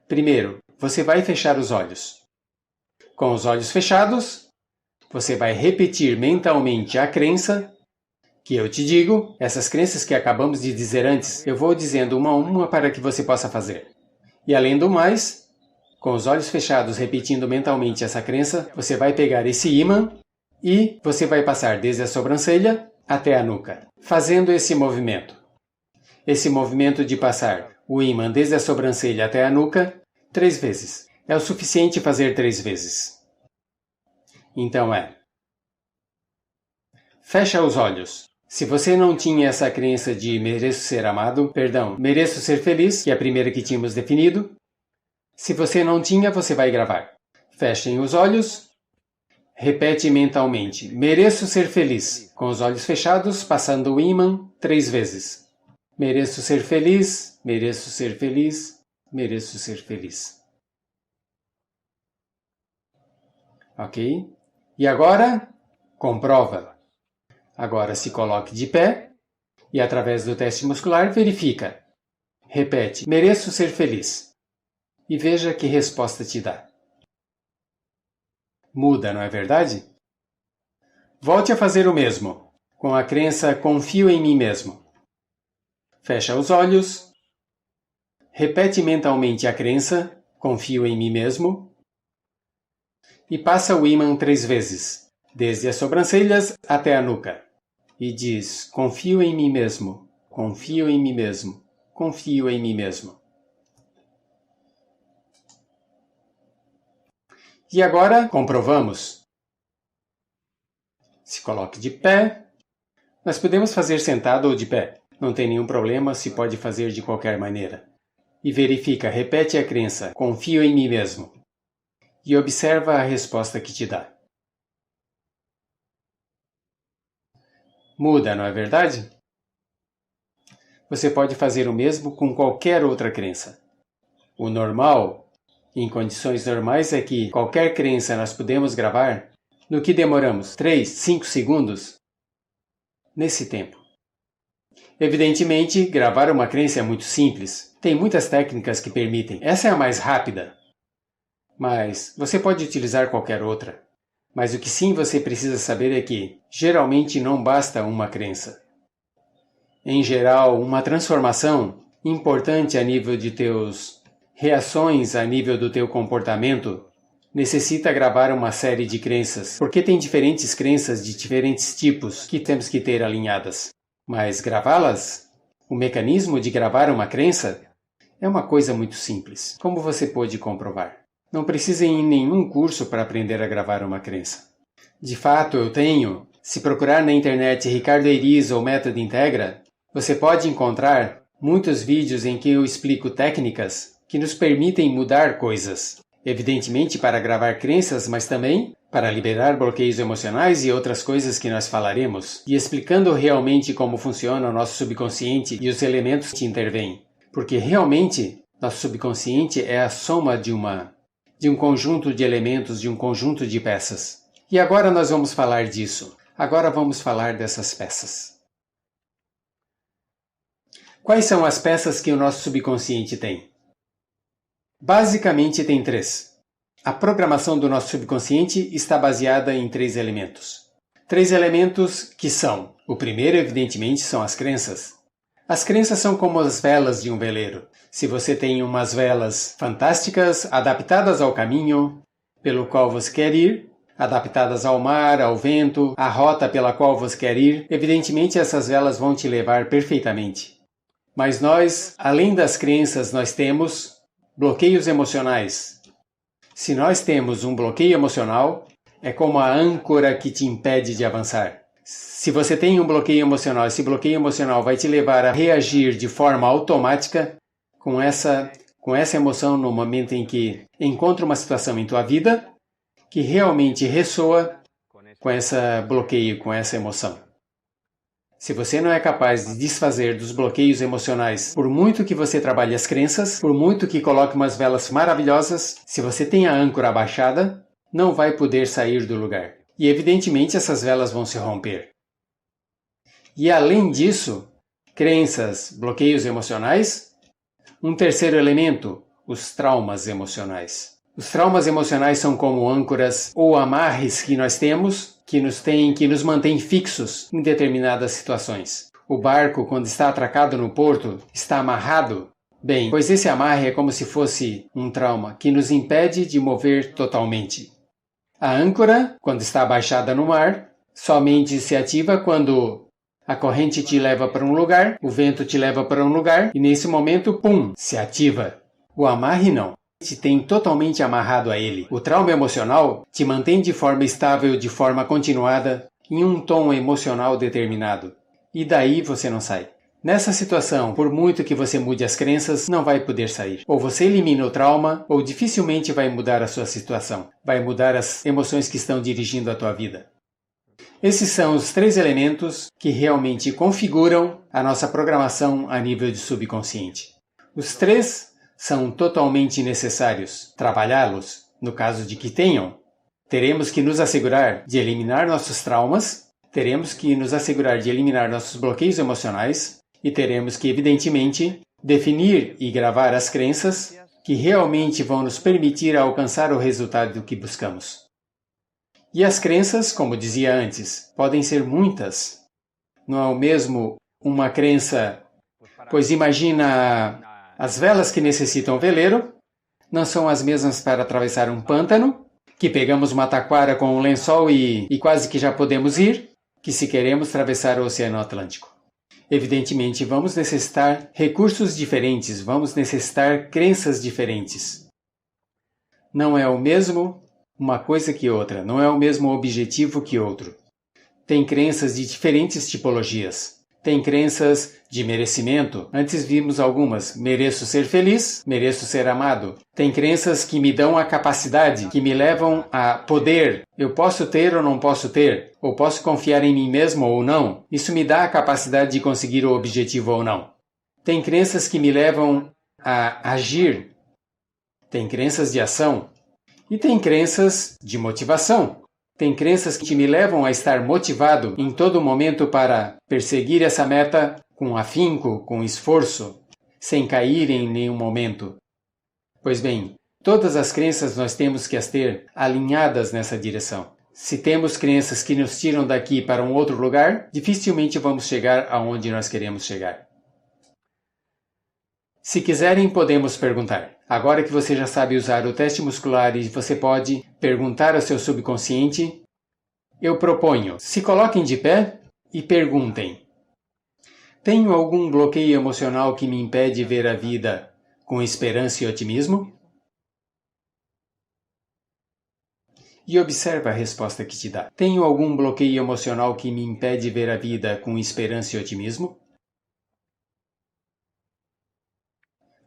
Speaker 1: Primeiro, você vai fechar os olhos. Com os olhos fechados, você vai repetir mentalmente a crença que eu te digo, essas crenças que acabamos de dizer antes, eu vou dizendo uma a uma para que você possa fazer. E além do mais, com os olhos fechados repetindo mentalmente essa crença, você vai pegar esse ímã e você vai passar desde a sobrancelha até a nuca, fazendo esse movimento. Esse movimento de passar o ímã desde a sobrancelha até a nuca 3 vezes. É o suficiente fazer 3 vezes. Então fecha os olhos. Se você não tinha essa crença de mereço ser amado, mereço ser feliz, que é a primeira que tínhamos definido, se você não tinha, você vai gravar. Fechem os olhos, repete mentalmente, mereço ser feliz, com os olhos fechados, passando o ímã 3 vezes. Mereço ser feliz, mereço ser feliz, mereço ser feliz. Ok? E agora, comprova. Agora se coloque de pé e, através do teste muscular, verifica. Repete, mereço ser feliz. E veja que resposta te dá. Muda, não é verdade? Volte a fazer o mesmo, com a crença confio em mim mesmo. Fecha os olhos. Repete mentalmente a crença confio em mim mesmo. E passa o ímã 3 vezes, desde as sobrancelhas até a nuca. E diz, confio em mim mesmo, confio em mim mesmo, confio em mim mesmo. E agora, comprovamos. Se coloque de pé. Nós podemos fazer sentado ou de pé. Não tem nenhum problema, se pode fazer de qualquer maneira. E verifica, repete a crença, confio em mim mesmo. E observa a resposta que te dá. Muda, não é verdade? Você pode fazer o mesmo com qualquer outra crença. O normal, em condições normais, é que qualquer crença nós podemos gravar no que demoramos 3, 5 segundos nesse tempo. Evidentemente, gravar uma crença é muito simples. Tem muitas técnicas que permitem. Essa é a mais rápida. Mas você pode utilizar qualquer outra. Mas o que sim você precisa saber é que, geralmente, não basta uma crença. Em geral, uma transformação importante a nível de teus reações, a nível do teu comportamento, necessita gravar uma série de crenças, porque tem diferentes crenças de diferentes tipos que temos que ter alinhadas. Mas gravá-las, o mecanismo de gravar uma crença, é uma coisa muito simples. Como você pode comprovar? Não precisa ir em nenhum curso para aprender a gravar uma crença. De fato, eu tenho. Se procurar na internet Ricardo Eiriz ou Método Integra, você pode encontrar muitos vídeos em que eu explico técnicas que nos permitem mudar coisas. Evidentemente para gravar crenças, mas também para liberar bloqueios emocionais e outras coisas que nós falaremos, e explicando realmente como funciona o nosso subconsciente e os elementos que intervêm. Porque realmente, nosso subconsciente é a soma de um conjunto de elementos, de um conjunto de peças. E agora nós vamos falar disso. Agora vamos falar dessas peças. Quais são as peças que o nosso subconsciente tem? Basicamente tem 3. A programação do nosso subconsciente está baseada em 3 elementos. 3 elementos que são: o primeiro, evidentemente, são as crenças. As crenças são como as velas de um veleiro. Se você tem umas velas fantásticas, adaptadas ao caminho pelo qual você quer ir, adaptadas ao mar, ao vento, à rota pela qual você quer ir, evidentemente essas velas vão te levar perfeitamente. Mas nós, além das crenças, nós temos bloqueios emocionais. Se nós temos um bloqueio emocional, é como a âncora que te impede de avançar. Se você tem um bloqueio emocional, esse bloqueio emocional vai te levar a reagir de forma automática com essa emoção no momento em que encontra uma situação em tua vida que realmente ressoa com esse bloqueio, com essa emoção. Se você não é capaz de desfazer dos bloqueios emocionais, por muito que você trabalhe as crenças, por muito que coloque umas velas maravilhosas, se você tem a âncora abaixada, não vai poder sair do lugar. E evidentemente essas velas vão se romper. E além disso, crenças, bloqueios emocionais, um terceiro elemento, os traumas emocionais. Os traumas emocionais são como âncoras ou amarres que nós temos, que nos mantém fixos em determinadas situações. O barco, quando está atracado no porto, está amarrado. Bem, pois esse amarre é como se fosse um trauma que nos impede de mover totalmente. A âncora, quando está abaixada no mar, somente se ativa quando a corrente te leva para um lugar, o vento te leva para um lugar e nesse momento, pum, se ativa. O amarre não. Te tem totalmente amarrado a ele. O trauma emocional te mantém de forma estável, de forma continuada, em um tom emocional determinado. E daí você não sai. Nessa situação, por muito que você mude as crenças, não vai poder sair. Ou você elimina o trauma, ou dificilmente vai mudar a sua situação. Vai mudar as emoções que estão dirigindo a tua vida. Esses são os 3 elementos que realmente configuram a nossa programação a nível de subconsciente. Os 3 são totalmente necessários. Trabalhá-los, no caso de que tenham, teremos que nos assegurar de eliminar nossos traumas, teremos que nos assegurar de eliminar nossos bloqueios emocionais e teremos que, evidentemente, definir e gravar as crenças que realmente vão nos permitir alcançar o resultado que buscamos. E as crenças, como dizia antes, podem ser muitas. Não é o mesmo uma crença, pois imagina as velas que necessitam veleiro, não são as mesmas para atravessar um pântano, que pegamos uma taquara com um lençol e quase que já podemos ir, que se queremos atravessar o Oceano Atlântico. Evidentemente, vamos necessitar recursos diferentes, vamos necessitar crenças diferentes. Não é o mesmo uma coisa que outra, não é o mesmo objetivo que outro. Tem crenças de diferentes tipologias. Tem crenças de merecimento. Antes vimos algumas. Mereço ser feliz, mereço ser amado. Tem crenças que me dão a capacidade, que me levam a poder. Eu posso ter ou não posso ter? Ou posso confiar em mim mesmo ou não? Isso me dá a capacidade de conseguir o objetivo ou não. Tem crenças que me levam a agir. Tem crenças de ação. E tem crenças de motivação. Tem crenças que me levam a estar motivado em todo momento para perseguir essa meta com afinco, com esforço, sem cair em nenhum momento. Pois bem, todas as crenças nós temos que as ter alinhadas nessa direção. Se temos crenças que nos tiram daqui para um outro lugar, dificilmente vamos chegar aonde nós queremos chegar. Se quiserem, podemos perguntar. Agora que você já sabe usar o teste muscular e você pode perguntar ao seu subconsciente, eu proponho, se coloquem de pé e perguntem: tenho algum bloqueio emocional que me impede de ver a vida com esperança e otimismo? e observa a resposta que te dá. Tenho algum bloqueio emocional que me impede ver a vida com esperança e otimismo?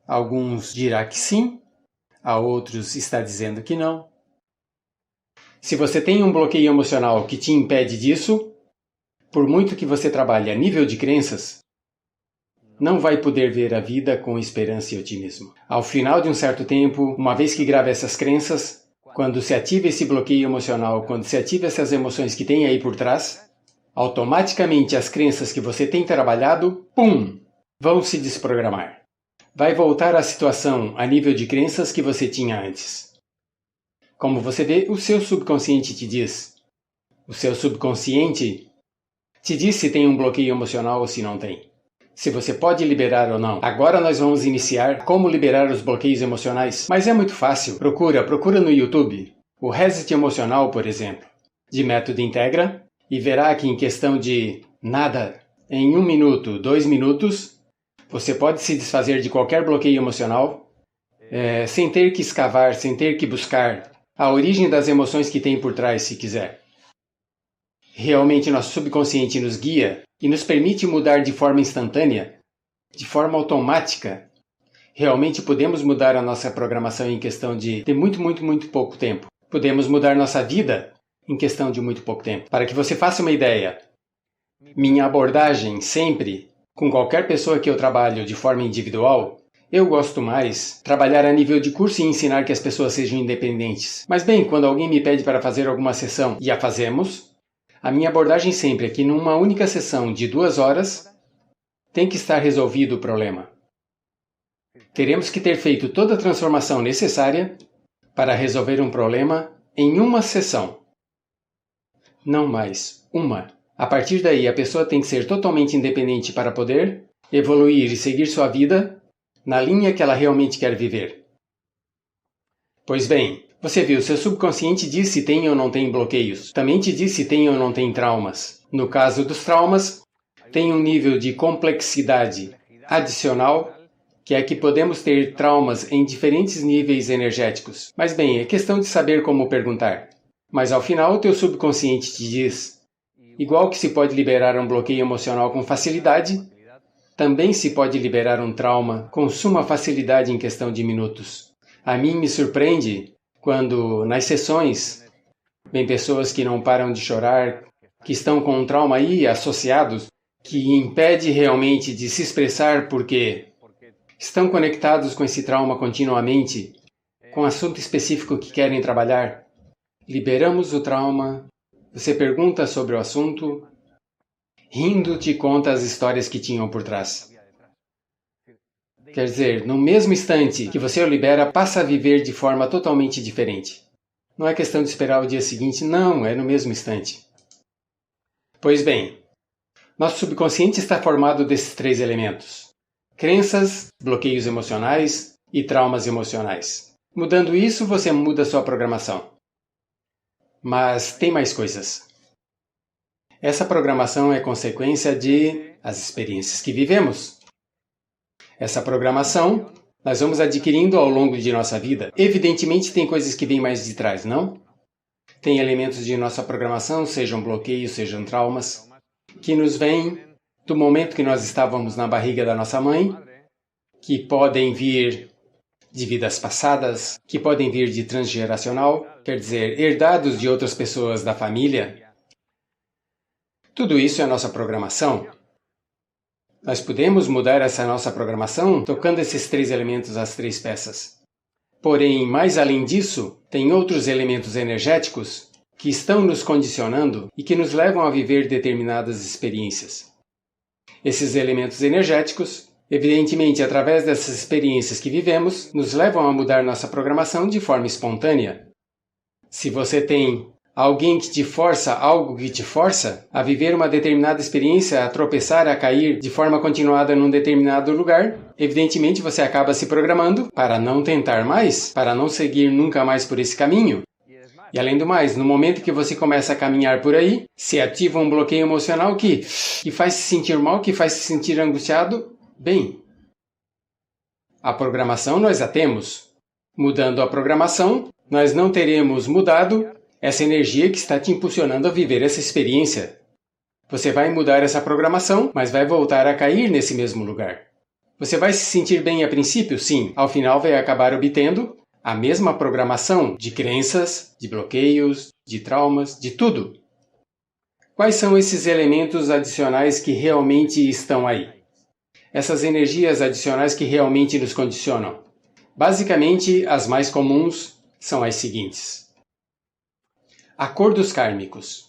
Speaker 1: Alguns dirá que sim, a outros está dizendo que não. Se você tem um bloqueio emocional que te impede disso, por muito que você trabalhe a nível de crenças, não vai poder ver a vida com esperança e otimismo. Ao final de um certo tempo, uma vez que grava essas crenças, quando se ativa esse bloqueio emocional, quando se ativa essas emoções que tem aí por trás, automaticamente as crenças que você tem trabalhado, pum, vão se desprogramar. Vai voltar à situação a nível de crenças que você tinha antes. Como você vê, o seu subconsciente te diz. O seu subconsciente te diz se tem um bloqueio emocional ou se não tem. Se você pode liberar ou não. Agora nós vamos iniciar como liberar os bloqueios emocionais. Mas é muito fácil. Procura no YouTube. O Reset Emocional, por exemplo, de Método Integra, e verá que em questão de nada, em 1 minuto, 2 minutos, você pode se desfazer de qualquer bloqueio emocional, sem ter que escavar, sem ter que buscar a origem das emoções que tem por trás, se quiser. Realmente nosso subconsciente nos guia e nos permite mudar de forma instantânea, de forma automática. Realmente podemos mudar a nossa programação em questão de muito pouco tempo. Podemos mudar nossa vida em questão de muito pouco tempo. Para que você faça uma ideia, minha abordagem sempre, com qualquer pessoa que eu trabalho de forma individual, eu gosto mais trabalhar a nível de curso e ensinar que as pessoas sejam independentes. Mas bem, quando alguém me pede para fazer alguma sessão e a fazemos, a minha abordagem sempre é que numa única sessão de 2 horas tem que estar resolvido o problema. Teremos que ter feito toda a transformação necessária para resolver um problema em uma sessão. Não mais, uma. A partir daí, a pessoa tem que ser totalmente independente para poder evoluir e seguir sua vida na linha que ela realmente quer viver. Pois bem, você viu, seu subconsciente diz se tem ou não tem bloqueios. Também te diz se tem ou não tem traumas. No caso dos traumas, tem um nível de complexidade adicional, que é que podemos ter traumas em diferentes níveis energéticos. Mas bem, é questão de saber como perguntar. Mas ao final, o teu subconsciente te diz, igual que se pode liberar um bloqueio emocional com facilidade, também se pode liberar um trauma com suma facilidade em questão de minutos. A mim me surpreende quando, nas sessões, vem pessoas que não param de chorar, que estão com um trauma aí associados, que impede realmente de se expressar porque estão conectados com esse trauma continuamente, com assunto específico que querem trabalhar. Liberamos o trauma, você pergunta sobre o assunto, rindo te conta as histórias que tinham por trás. Quer dizer, no mesmo instante que você o libera, passa a viver de forma totalmente diferente. Não é questão de esperar o dia seguinte, não, é no mesmo instante. Pois bem, nosso subconsciente está formado desses 3 elementos: crenças, bloqueios emocionais e traumas emocionais. Mudando isso, você muda sua programação. Mas tem mais coisas. Essa programação é consequência de as experiências que vivemos. Essa programação nós vamos adquirindo ao longo de nossa vida. Evidentemente tem coisas que vêm mais de trás, não? Tem elementos de nossa programação, sejam bloqueios, sejam traumas, que nos vêm do momento que nós estávamos na barriga da nossa mãe, que podem vir de vidas passadas, que podem vir de transgeracional, quer dizer, herdados de outras pessoas da família. Tudo isso é a nossa programação. Nós podemos mudar essa nossa programação tocando esses 3 elementos, as 3 peças. Porém, mais além disso, tem outros elementos energéticos que estão nos condicionando e que nos levam a viver determinadas experiências. Esses elementos energéticos, evidentemente, através dessas experiências que vivemos, nos levam a mudar nossa programação de forma espontânea. Se você tem alguém que te força, algo que te força a viver uma determinada experiência, a tropeçar, a cair de forma continuada num determinado lugar, evidentemente você acaba se programando para não tentar mais, para não seguir nunca mais por esse caminho. E além do mais, no momento que você começa a caminhar por aí, se ativa um bloqueio emocional que faz se sentir mal, que faz se sentir angustiado. Bem, a programação nós a temos. Mudando a programação, nós não teremos mudado essa energia que está te impulsionando a viver essa experiência. Você vai mudar essa programação, mas vai voltar a cair nesse mesmo lugar. Você vai se sentir bem a princípio? Sim. Ao final vai acabar obtendo a mesma programação de crenças, de bloqueios, de traumas, de tudo. Quais são esses elementos adicionais que realmente estão aí? Essas energias adicionais que realmente nos condicionam? Basicamente, as mais comuns são as seguintes. Acordos kármicos.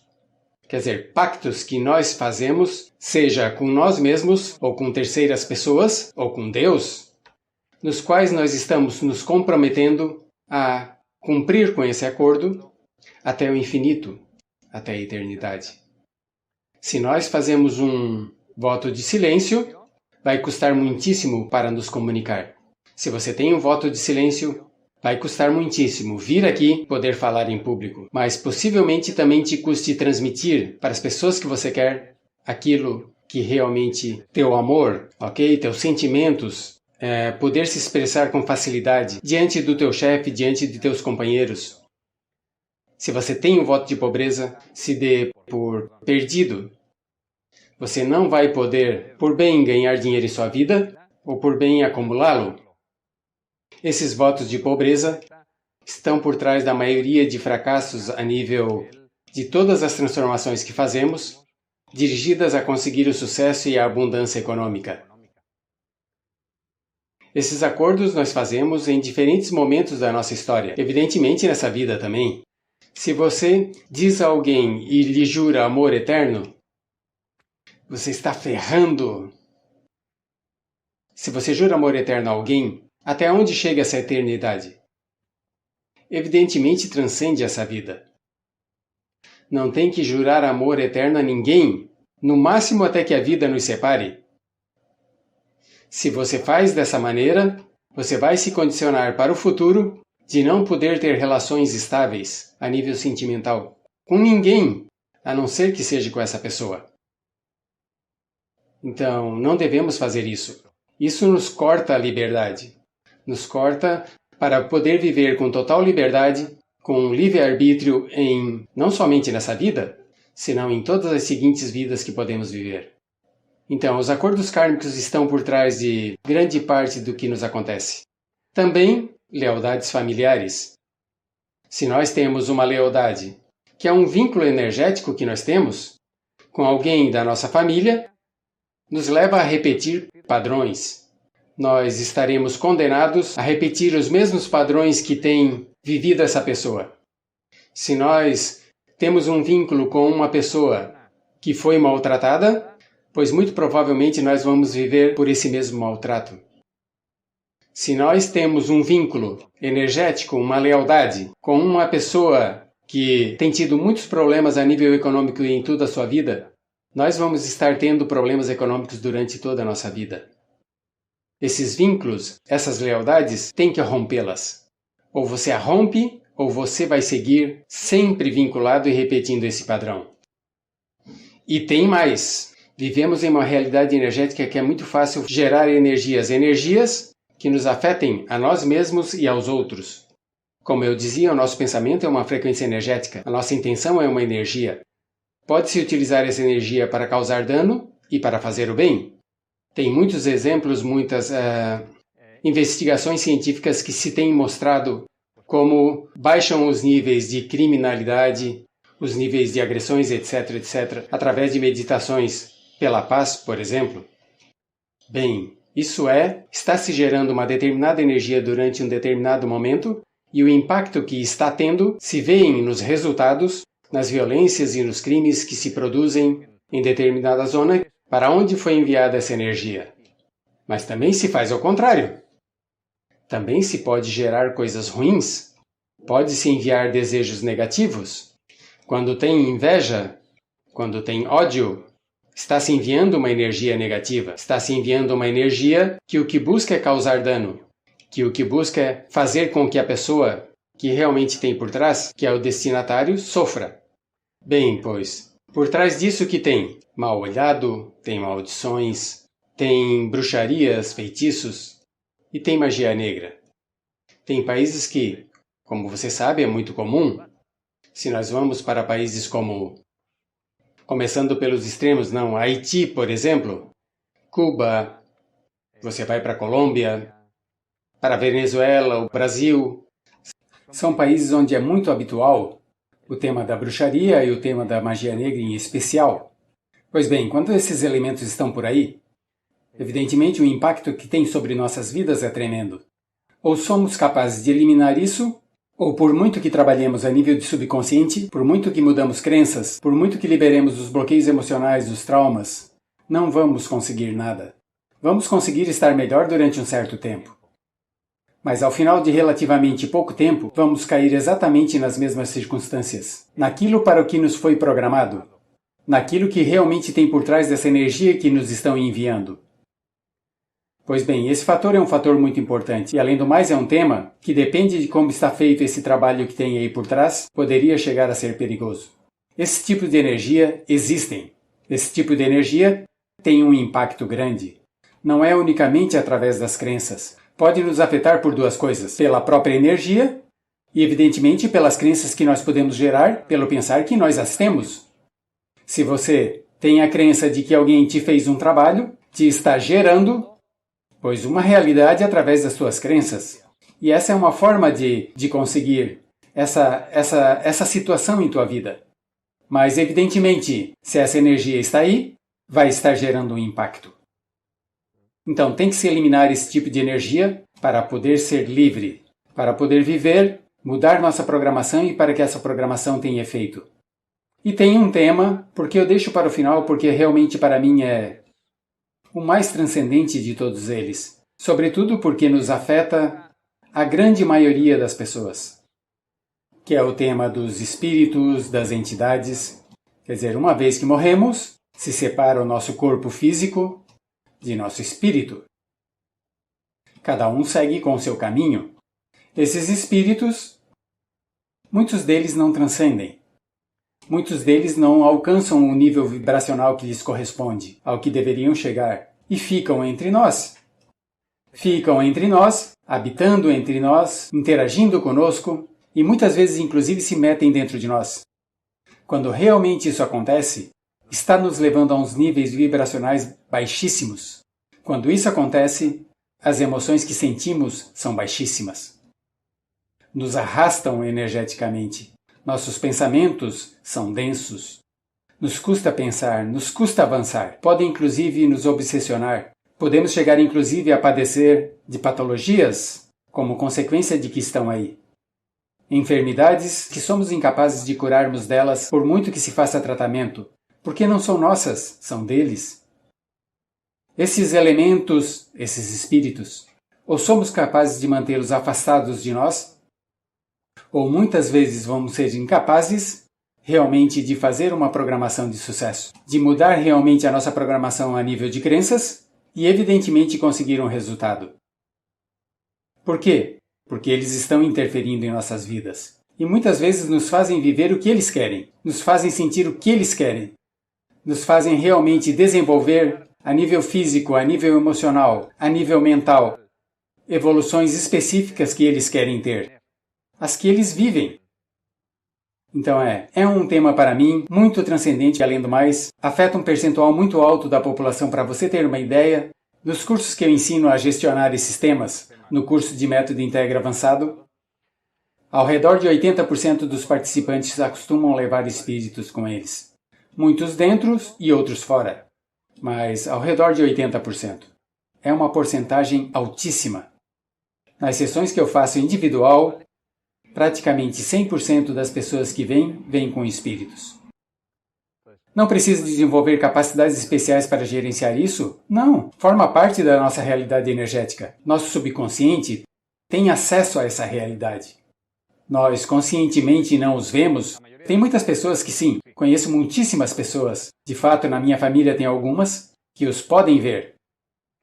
Speaker 1: Quer dizer, pactos que nós fazemos, seja com nós mesmos, ou com terceiras pessoas, ou com Deus, nos quais nós estamos nos comprometendo a cumprir com esse acordo até o infinito, até a eternidade. Se nós fazemos um voto de silêncio, vai custar muitíssimo para nos comunicar. Se você tem um voto de silêncio, vai custar muitíssimo vir aqui poder falar em público, mas possivelmente também te custe transmitir para as pessoas que você quer aquilo que realmente teu amor, ok? Teus sentimentos, poder se expressar com facilidade diante do teu chefe, diante de teus companheiros. Se você tem um voto de pobreza, se dê por perdido. Você não vai poder, por bem, ganhar dinheiro em sua vida ou por bem acumulá-lo. Esses votos de pobreza estão por trás da maioria de fracassos a nível de todas as transformações que fazemos, dirigidas a conseguir o sucesso e a abundância econômica. Esses acordos nós fazemos em diferentes momentos da nossa história, evidentemente nessa vida também. Se você diz a alguém e lhe jura amor eterno, você está ferrando. Se você jura amor eterno a alguém, até onde chega essa eternidade? Evidentemente transcende essa vida. Não tem que jurar amor eterno a ninguém, no máximo até que a vida nos separe. Se você faz dessa maneira, você vai se condicionar para o futuro de não poder ter relações estáveis a nível sentimental com ninguém, a não ser que seja com essa pessoa. Então, não devemos fazer isso. Isso nos corta a liberdade. Nos corta para poder viver com total liberdade, com livre-arbítrio não somente nessa vida, senão em todas as seguintes vidas que podemos viver. Então, os acordos kármicos estão por trás de grande parte do que nos acontece. Também, lealdades familiares. Se nós temos uma lealdade, que é um vínculo energético que nós temos, com alguém da nossa família, nos leva a repetir padrões. Nós estaremos condenados a repetir os mesmos padrões que tem vivido essa pessoa. Se nós temos um vínculo com uma pessoa que foi maltratada, pois muito provavelmente nós vamos viver por esse mesmo maltrato. Se nós temos um vínculo energético, uma lealdade com uma pessoa que tem tido muitos problemas a nível econômico e em toda a sua vida, nós vamos estar tendo problemas econômicos durante toda a nossa vida. Esses vínculos, essas lealdades, tem que rompê-las. Ou você a rompe, ou você vai seguir sempre vinculado e repetindo esse padrão. E tem mais. Vivemos em uma realidade energética que é muito fácil gerar energias que nos afetem a nós mesmos e aos outros. Como eu dizia, o nosso pensamento é uma frequência energética, a nossa intenção é uma energia. Pode-se utilizar essa energia para causar dano e para fazer o bem. Tem muitos exemplos, muitas investigações científicas que se têm mostrado como baixam os níveis de criminalidade, os níveis de agressões, etc., através de meditações pela paz, por exemplo. Bem, isso está se gerando uma determinada energia durante um determinado momento e o impacto que está tendo se vê nos resultados, nas violências e nos crimes que se produzem em determinada zona para onde foi enviada essa energia. Mas também se faz ao contrário. Também se pode gerar coisas ruins. Pode-se enviar desejos negativos. Quando tem inveja, quando tem ódio, está se enviando uma energia negativa. Está se enviando uma energia que o que busca é causar dano. Que o que busca é fazer com que a pessoa que realmente tem por trás, que é o destinatário, sofra. Bem, pois, por trás disso que tem mal olhado, tem maldições, tem bruxarias, feitiços e tem magia negra. Tem países que, como você sabe, é muito comum. Se nós vamos para países como, começando pelos extremos, não, Haiti, por exemplo, Cuba, você vai para a Colômbia, para a Venezuela, o Brasil, são países onde é muito habitual o tema da bruxaria e o tema da magia negra em especial. Pois bem, quando esses elementos estão por aí, evidentemente o impacto que tem sobre nossas vidas é tremendo. Ou somos capazes de eliminar isso, ou por muito que trabalhemos a nível de subconsciente, por muito que mudamos crenças, por muito que liberemos os bloqueios emocionais, os traumas, não vamos conseguir nada. Vamos conseguir estar melhor durante um certo tempo. Mas ao final de relativamente pouco tempo, vamos cair exatamente nas mesmas circunstâncias, naquilo para o que nos foi programado, naquilo que realmente tem por trás dessa energia que nos estão enviando. Pois bem, esse fator é um fator muito importante e, além do mais, é um tema que depende de como está feito esse trabalho que tem aí por trás, poderia chegar a ser perigoso. Esse tipo de energia existem. Esse tipo de energia tem um impacto grande. Não é unicamente através das crenças. Pode nos afetar por duas coisas: pela própria energia e, evidentemente, pelas crenças que nós podemos gerar pelo pensar que nós as temos. Se você tem a crença de que alguém te fez um trabalho, te está gerando pois uma realidade através das suas crenças. E essa é uma forma de conseguir essa situação em tua vida. Mas, evidentemente, se essa energia está aí, vai estar gerando um impacto. Então, tem que se eliminar esse tipo de energia para poder ser livre, para poder viver, mudar nossa programação e para que essa programação tenha efeito. E tem um tema, porque eu deixo para o final, porque realmente para mim é o mais transcendente de todos eles, sobretudo porque nos afeta a grande maioria das pessoas, que é o tema dos espíritos, das entidades. Quer dizer, uma vez que morremos, se separa o nosso corpo físico de nosso espírito. Cada um segue com o seu caminho. Esses espíritos, muitos deles não transcendem. Muitos deles não alcançam o nível vibracional que lhes corresponde, ao que deveriam chegar, e ficam entre nós. Ficam entre nós, habitando entre nós, interagindo conosco, e muitas vezes inclusive se metem dentro de nós. Quando realmente isso acontece, está nos levando a uns níveis vibracionais baixíssimos. Quando isso acontece, as emoções que sentimos são baixíssimas. Nos arrastam energeticamente. Nossos pensamentos são densos. Nos custa pensar, nos custa avançar. Podem inclusive nos obsessionar. Podemos chegar inclusive a padecer de patologias como consequência de que estão aí. Enfermidades que somos incapazes de curarmos delas por muito que se faça tratamento, porque não são nossas, são deles. Esses elementos, esses espíritos, ou somos capazes de mantê-los afastados de nós, ou muitas vezes vamos ser incapazes realmente de fazer uma programação de sucesso, de mudar realmente a nossa programação a nível de crenças e evidentemente conseguir um resultado. Por quê? Porque eles estão interferindo em nossas vidas e muitas vezes nos fazem viver o que eles querem, nos fazem sentir o que eles querem, nos fazem realmente desenvolver a nível físico, a nível emocional, a nível mental, evoluções específicas que eles querem ter. As que eles vivem. Então é um tema para mim muito transcendente, além do mais, afeta um percentual muito alto da população. Para você ter uma ideia, nos cursos que eu ensino a gestionar esses temas, no curso de Método Integra Avançado, ao redor de 80% dos participantes acostumam levar espíritos com eles. Muitos dentro e outros fora, mas ao redor de 80%. É uma porcentagem altíssima. Nas sessões que eu faço individual, praticamente 100% das pessoas que vêm com espíritos. Não precisa desenvolver capacidades especiais para gerenciar isso? Não, forma parte da nossa realidade energética. Nosso subconsciente tem acesso a essa realidade. Nós conscientemente não os vemos. Tem muitas pessoas que sim, conheço muitíssimas pessoas. De fato, na minha família tem algumas que os podem ver,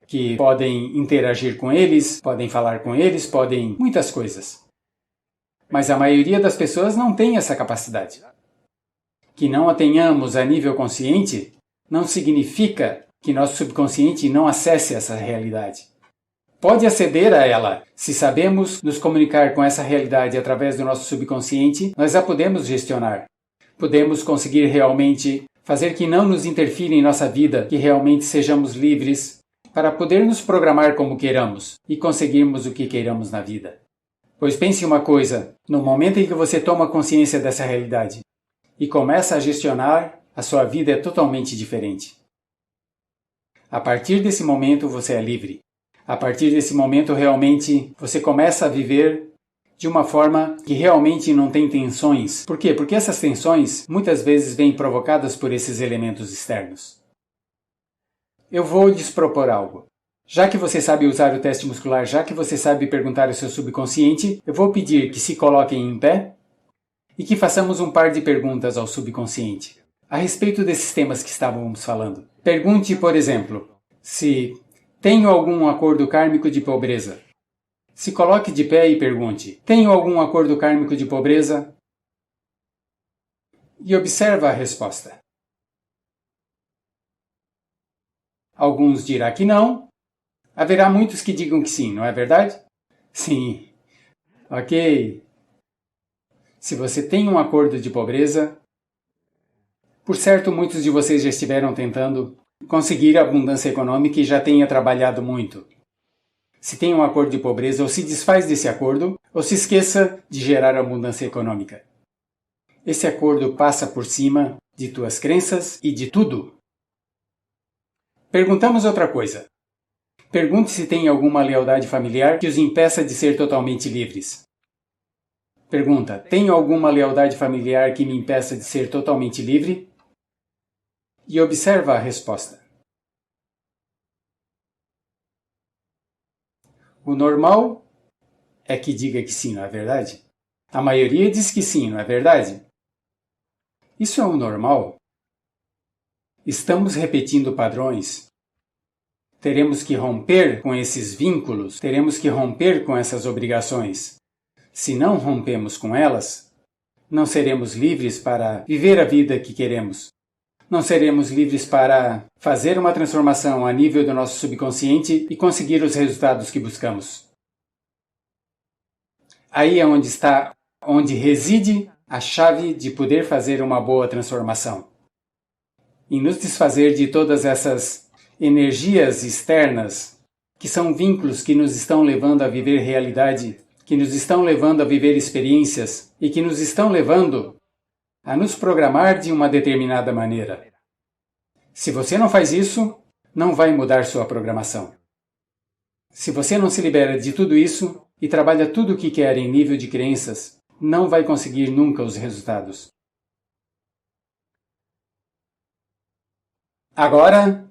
Speaker 1: que podem interagir com eles, podem falar com eles, podem muitas coisas. Mas a maioria das pessoas não tem essa capacidade. Que não a tenhamos a nível consciente não significa que nosso subconsciente não acesse essa realidade. pode aceder a ela. Se sabemos nos comunicar com essa realidade através do nosso subconsciente, nós a podemos gestionar. Podemos conseguir realmente fazer que não nos interfira em nossa vida, que realmente sejamos livres para poder nos programar como queiramos e conseguirmos o que queiramos na vida. Pois pense uma coisa, no momento em que você toma consciência dessa realidade e começa a gestionar, a sua vida é totalmente diferente. A partir desse momento você é livre. A partir desse momento realmente você começa a viver de uma forma que realmente não tem tensões. Por quê? Porque essas tensões muitas vezes vêm provocadas por esses elementos externos. Eu vou lhes propor algo. Já que você sabe usar o teste muscular, já que você sabe perguntar ao seu subconsciente, eu vou pedir que se coloquem em pé e que façamos um par de perguntas ao subconsciente a respeito desses temas que estávamos falando. Pergunte, por exemplo, se tenho algum acordo kármico de pobreza. Se coloque de pé e pergunte, tenho algum acordo kármico de pobreza? E observa a resposta. Alguns dirão que não. Haverá muitos que digam que sim, não é verdade? Sim. Ok. Se você tem um acordo de pobreza, por certo, muitos de vocês já estiveram tentando conseguir abundância econômica e já tenha trabalhado muito. Se tem um acordo de pobreza, ou se desfaz desse acordo, ou se esqueça de gerar abundância econômica. Esse acordo passa por cima de tuas crenças e de tudo. Perguntamos outra coisa. Pergunte se tem alguma lealdade familiar que os impeça de ser totalmente livres. Pergunta, tenho alguma lealdade familiar que me impeça de ser totalmente livre? E observa a resposta. O normal é que diga que sim, não é verdade? A maioria diz que sim, não é verdade? Isso é o normal? Estamos repetindo padrões. Teremos que romper com esses vínculos, teremos que romper com essas obrigações. Se não rompemos com elas, não seremos livres para viver a vida que queremos. Não seremos livres para fazer uma transformação a nível do nosso subconsciente e conseguir os resultados que buscamos. Aí é onde reside a chave de poder fazer uma boa transformação. Em nos desfazer de todas essas energias externas, que são vínculos que nos estão levando a viver realidade, que nos estão levando a viver experiências e que nos estão levando a nos programar de uma determinada maneira. Se você não faz isso, não vai mudar sua programação. Se você não se libera de tudo isso e trabalha tudo o que quer em nível de crenças, não vai conseguir nunca os resultados. Agora,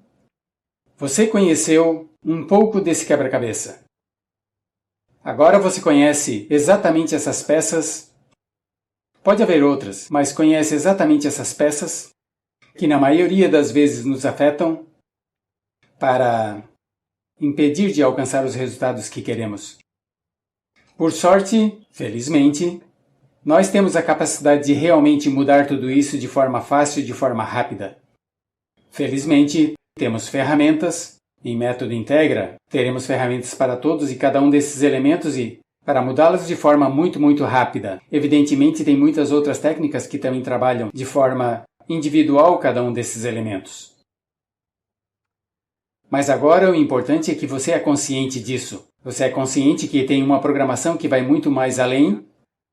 Speaker 1: você conheceu um pouco desse quebra-cabeça. Agora você conhece exatamente essas peças. Pode haver outras, mas conhece exatamente essas peças que na maioria das vezes nos afetam para impedir de alcançar os resultados que queremos. Por sorte, felizmente, nós temos a capacidade de realmente mudar tudo isso de forma fácil e de forma rápida. Felizmente, temos ferramentas. Em Método Integra, teremos ferramentas para todos e cada um desses elementos e para mudá-los de forma muito rápida. Evidentemente, tem muitas outras técnicas que também trabalham de forma individual cada um desses elementos. Mas agora o importante é que você é consciente disso. Você é consciente que tem uma programação que vai muito mais além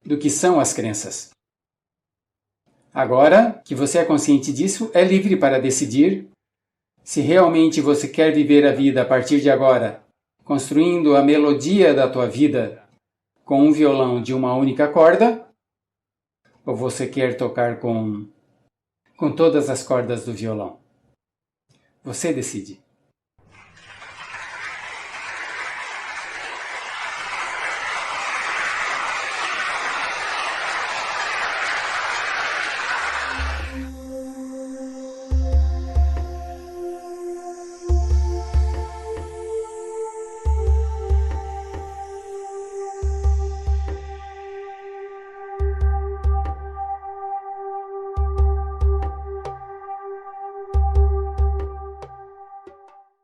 Speaker 1: do que são as crenças. Agora que você é consciente disso, é livre para decidir se realmente você quer viver a vida a partir de agora, construindo a melodia da tua vida com um violão de uma única corda, ou você quer tocar com todas as cordas do violão. Você decide.